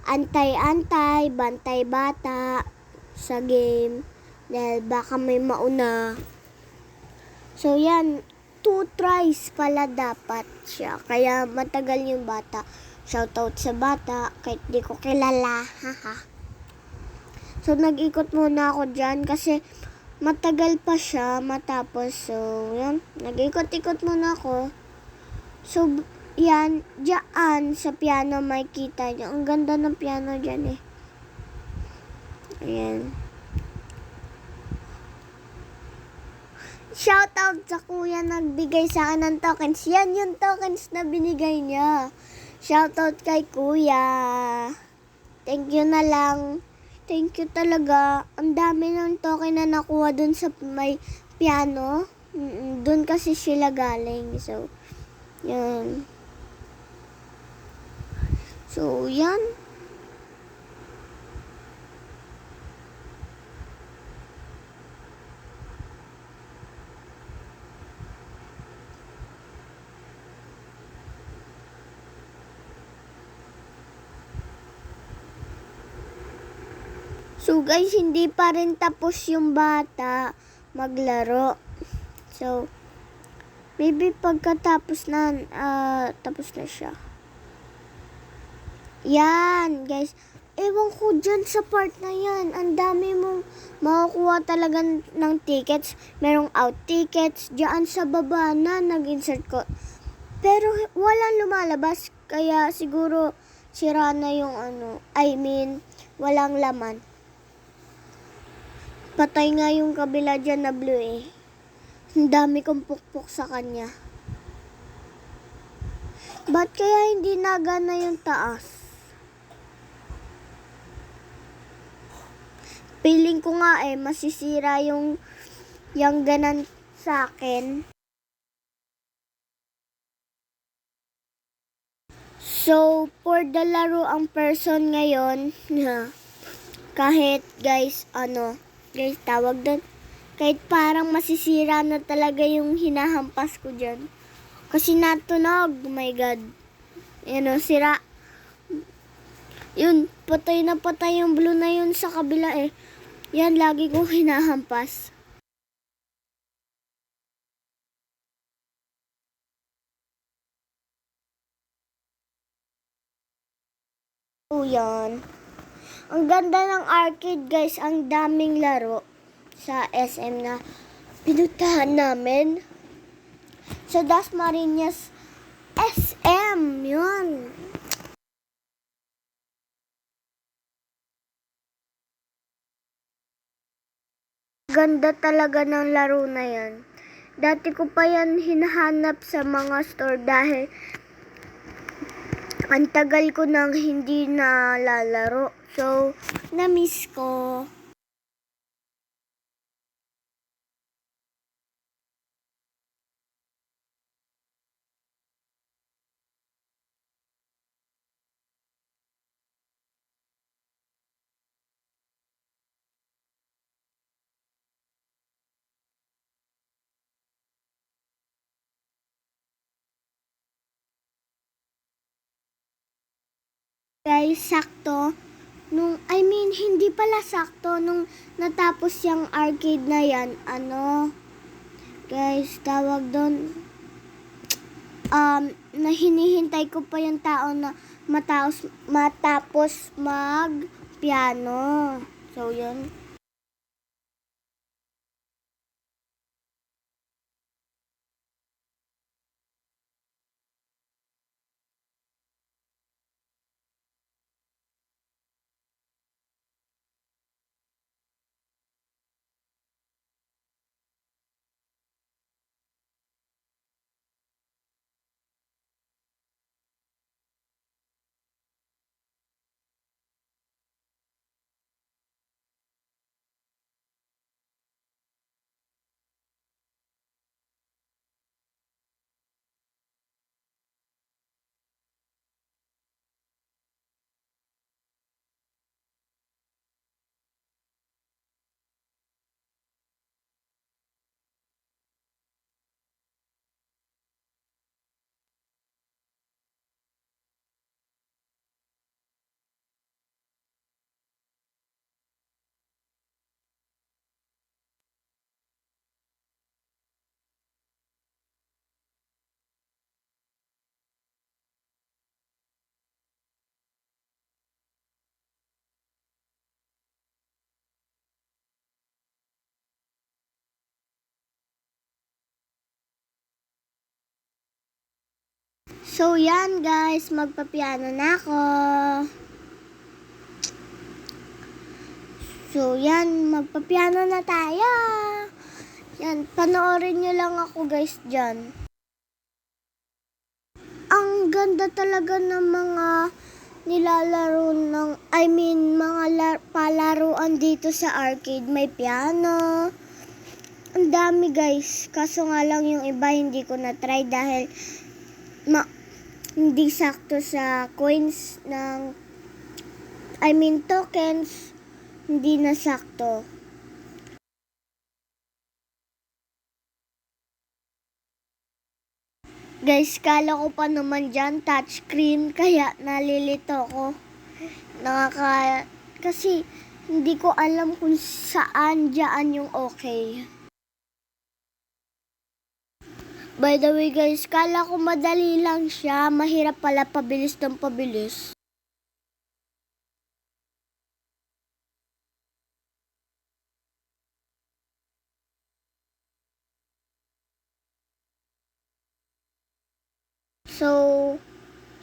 S1: Antay-antay, bantay bata sa game dahil baka may mauna. So, yan. 2 tries pala dapat siya. Kaya matagal yung bata. Shoutout sa bata, kahit di ko kilala. Haha. So, nag-ikot muna ako dyan kasi matagal pa siya matapos. So, yan. Nag-ikot-ikot muna ako. So, yan. Diyan sa piano makikita niyo. Ang ganda ng piano dyan Ayan. Shoutout sa kuya nagbigay sa akin ng tokens. Yan yung tokens na binigay niya. Shoutout kay kuya. Thank you na lang. Thank you talaga. Ang dami ng token na nakuha dun sa may piano. Dun kasi sila galing. So, yan. So, yan. So guys, hindi pa rin tapos yung bata maglaro. So, maybe pagkatapos na, tapos na siya. Yan, guys. Ewan ko dyan sa part na yan. Ang dami mong makukuha talaga ng tickets. Merong out tickets. Diyan sa baba na nag-insert ko. Pero walang lumalabas. Kaya siguro sira na yung walang laman. Patay nga yung kabila dyan na blue eh. Ang dami kong pukpok sa kanya. Ba't kaya hindi nagana yung taas? Feeling ko nga masisira yung ganan sa akin. So, for the laro ang person ngayon, kahit guys, tawag doon. Kahit parang masisira na talaga yung hinahampas ko dyan. Kasi natunog. Oh my God. Sira. Yun, patay na patay yung blue na yun sa kabila eh. Yan, lagi kong hinahampas. So, yan. Ang ganda ng arcade guys, ang daming laro sa SM na pinuntahan namin. Sa Dasmariñas SM, yun. Ganda talaga ng laro na yan. Dati ko pa yan hinahanap sa mga store dahil ang tagal ko nang hindi nalalaro. So, na-miss ko. Guys, sakto. Hindi pala sakto. Nung natapos yung arcade na yan, guys, tawag doon, na hinihintay ko pa yung tao na matapos mag-piano. So, yun. So, yan guys, magpapiano na ako. So, yan, magpapiano na tayo. Yan, panoorin nyo lang ako guys dyan. Ang ganda talaga ng mga nilalaro mga palaruan dito sa arcade. May piano. Ang dami guys. Kaso nga lang yung iba hindi ko na-try dahil hindi sakto sa coins tokens. Hindi na sakto. Guys, kala ko pa naman dyan touchscreen kaya nalilito ko. Kasi hindi ko alam kung saan dyan yung okay. By the way guys, kala ko madali lang siya. Mahirap pala, pabilis ng pabilis.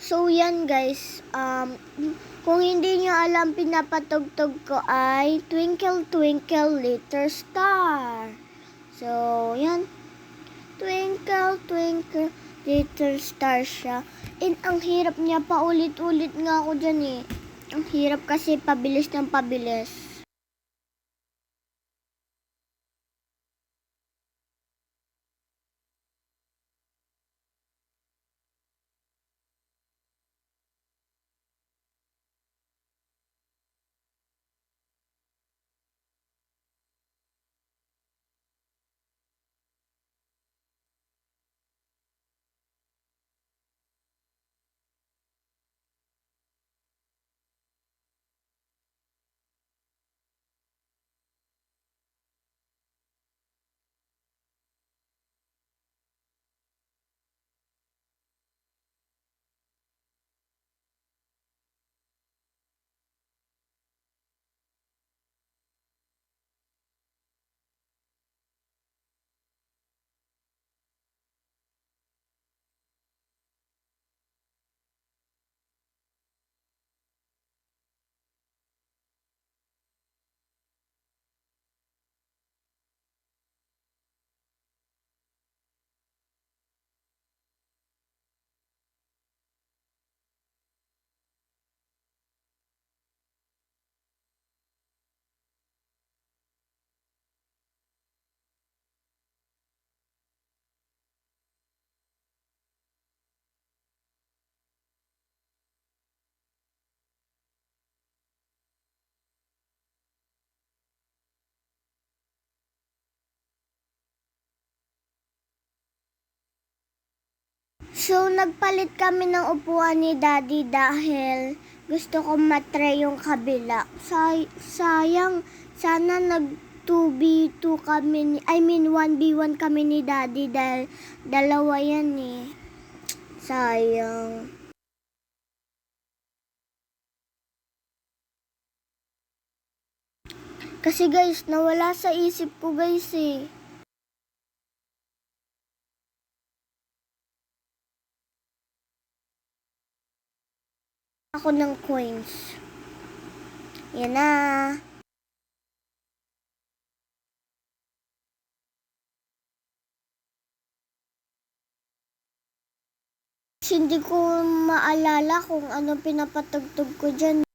S1: So yan guys, kung hindi nyo alam, pinapatugtog ko ay Twinkle Twinkle Little Star. So, yan. Twinkle Twinkle Little Star siya. And ang hirap niya, paulit-ulit nga ako dyan eh. Ang hirap kasi pabilis ng pabilis. So, nagpalit kami ng upuan ni Daddy dahil gusto ko matry yung kabila. Sayang, sana nag 2v2 kami, 1v1 kami ni Daddy dahil dalawa yan eh. Sayang. Kasi guys, nawala sa isip ko guys eh. Ako ng coins. Yan na. Hindi ko maalala kung ano pinapatugtog ko dyan.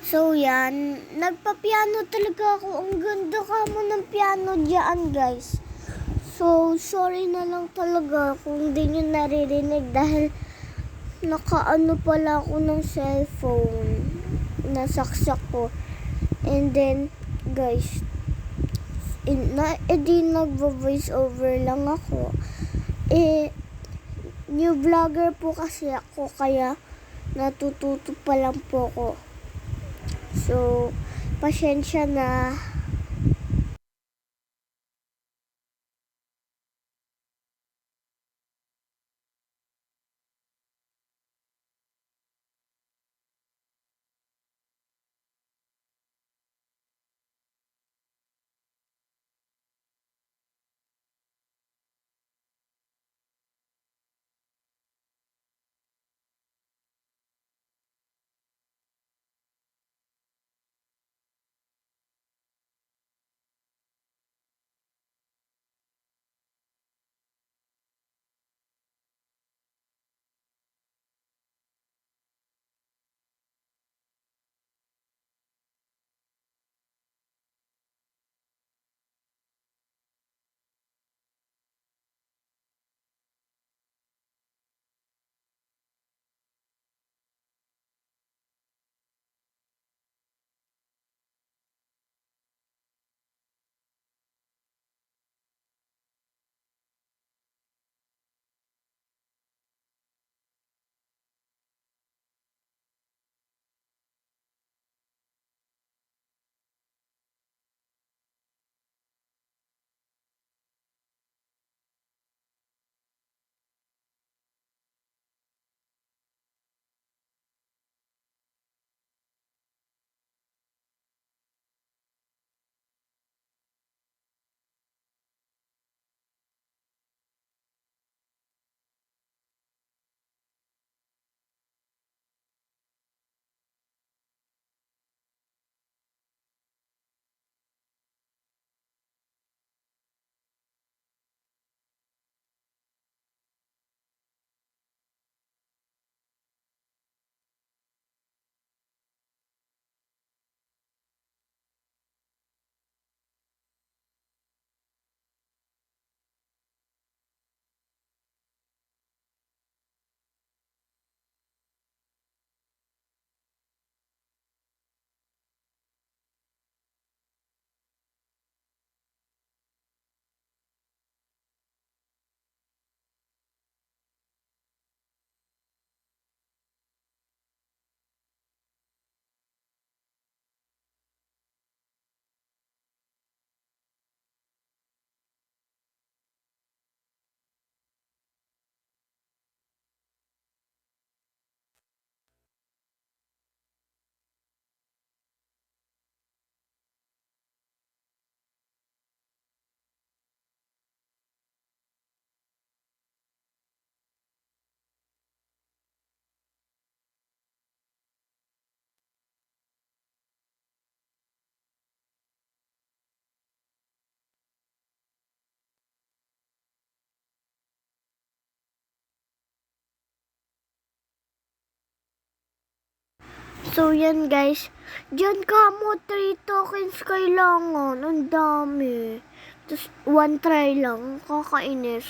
S1: So yan, nagpa-piano talaga ako. Ang ganda ka mo ng piano dyan guys. So sorry na lang talaga kung hindi nyo naririnig dahil nakaano pala ako ng cellphone. Nasaksak ko. And then guys, di nagvo-voice over lang ako. New vlogger po kasi ako kaya natututo pa lang po ako. So, pasensya na. So, yan guys. Diyan ka mo 3 tokens kailangan. Ang dami. Tapos, 1 try lang. Kakainis.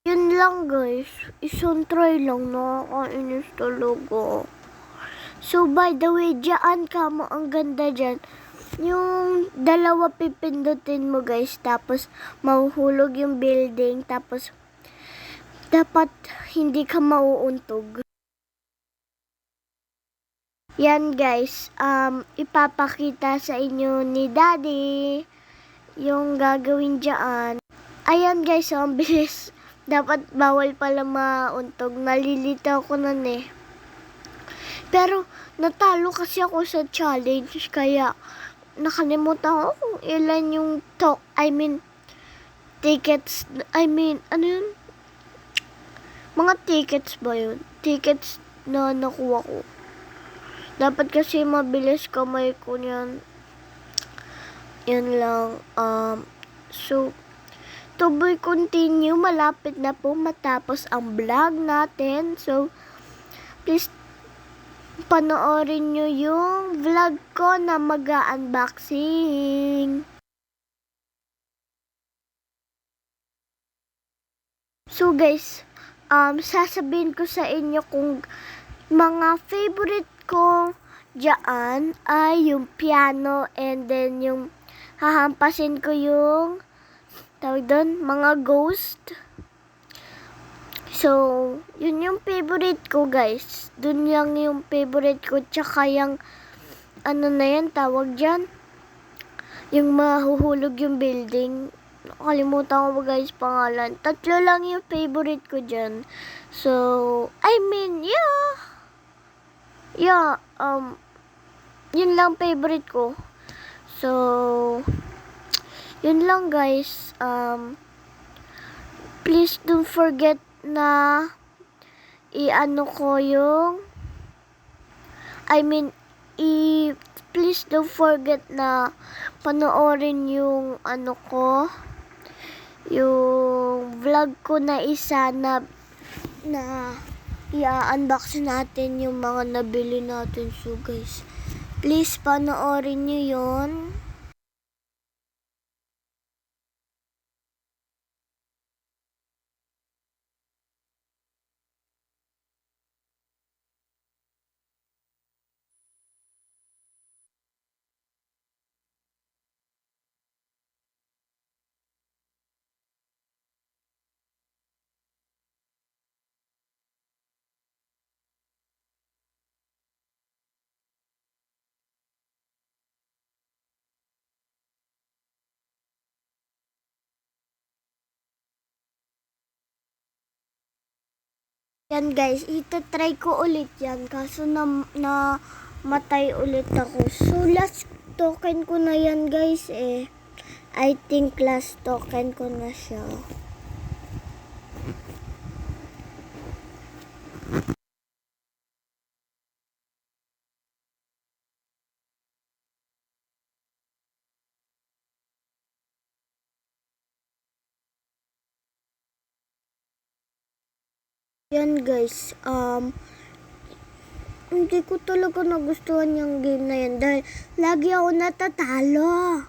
S1: Yun lang guys. Isang try lang. Nakakainis talaga. So, by the way, dyan ka mo. Ang ganda dyan. Yung dalawa pipindutin mo guys. Tapos, mahuhulog yung building. Tapos, dapat hindi ka mauuntog. Yan guys. Ipapakita sa inyo ni Daddy yung gagawin dyan. Ayan guys, ang bilis. Dapat bawal pala mauntog. Nalilito ako nun eh. Pero natalo kasi ako sa challenge. Kaya nakalimutan ko kung ilan yung tickets. Ano yun? Mga tickets ba yun? Tickets na nakuha ko. Dapat kasi mabilis kamay ko niyan. Yan lang. So, to be continue. Malapit na po matapos ang vlog natin. So, please, panoorin nyo yung vlog ko na mag-unboxing. So, guys, sasabihin ko sa inyo kung mga favorite ko dyan ay yung piano and then yung hahampasin ko yung tawag doon, mga ghost. So, yun yung favorite ko guys. Dun lang yung favorite ko. Tsaka yung ano na yan, tawag dyan. Yung mahuhulog yung building. Nakalimutan ko guys pangalan. 3 lang yung favorite ko dyan. So, yun lang favorite ko. So, yun lang guys. Please don't forget na i-ano ko yung please don't forget na panoorin yung ano ko, yung vlog ko na isa na i-unbox natin yung mga nabili natin. So guys, please panoorin nyo yun. Yan guys, itatry ko ulit yan. Kaso na matay ulit ako. So last token ko na yan guys eh. I think last token ko na siya. Yan guys, hindi ko talaga nagustuhan yung game na yan dahil lagi ako natatalo.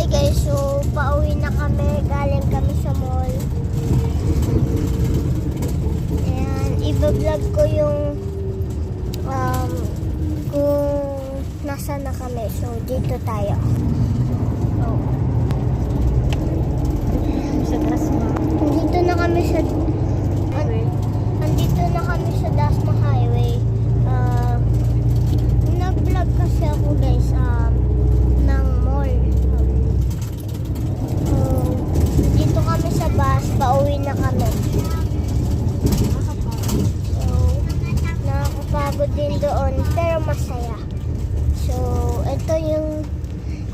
S1: guys, so pauwi na kami. Galing kami sa mall. Ayan, i-vlog ko yung kung nasa na kami. So, dito tayo.
S2: Sa Dasma.
S1: Dito na kami sa Andito na kami sa Dasma Highway. Nag-vlog kasi ako guys ng mall. Dito kami sa bus, pauwi na kami. So, nakakapagod din doon, pero masaya. So, ito yung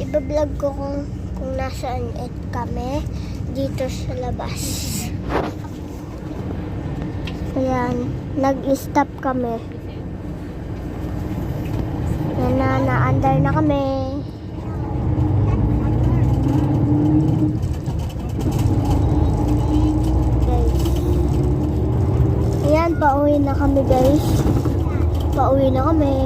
S1: iba-vlog ko kung nasaan kami dito sa labas. Ayan, nag-stop kami. Yan na, na-under na kami. Guys. Ayan, pauwi na kami guys. Pauwi na kami.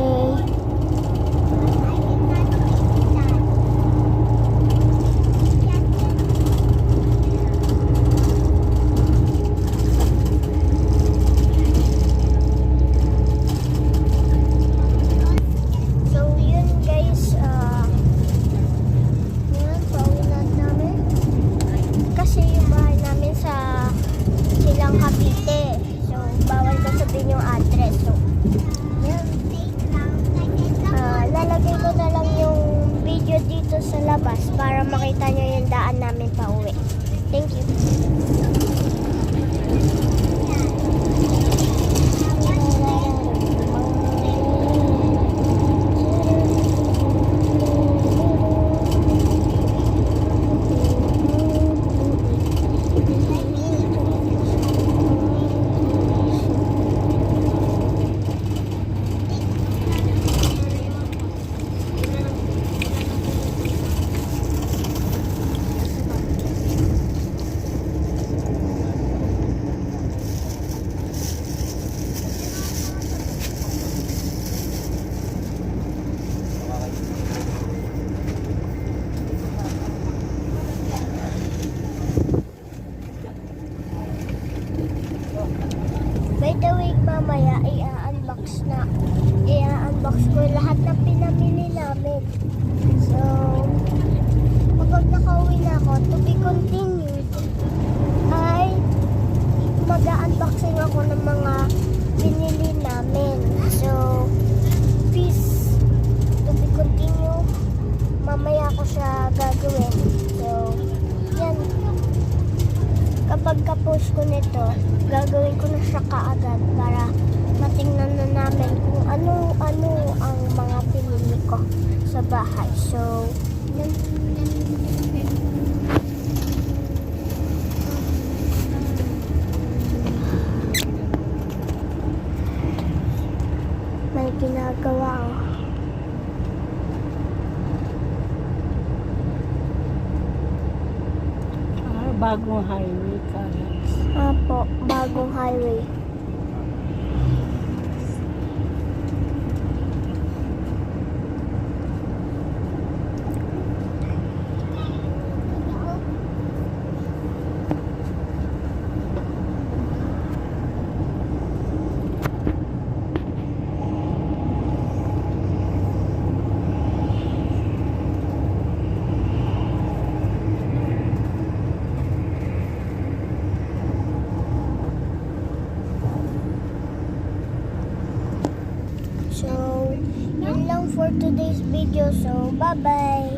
S1: So, yun guys, yan, pauwi na namin. Kasi yung bahay namin sa Silang Cavite. So, bawal ko sabihin yung address. So, yan. Lalagay ko na lang yung video dito sa labas para makita nyo yung daan namin pauwi. Thank you. By the way, mamaya i-unbox ko lahat ng pinamili namin. So, kapag nakauwi na ako, to be continued, ay mag-unboxing ako ng mga binili namin. So, please, to be continued, mamaya ko siya gagawin. So, yan. Kapag ka-post ko nito, gagawin ko na siya kaagad para matingnan na namin kung ano-ano ang mga pinili ko sa bahay. So, yun. May ginagawa ako.
S2: Bagong highway ka.
S1: Apo, bagong highway. So, yun lang for today's video. So, bye-bye!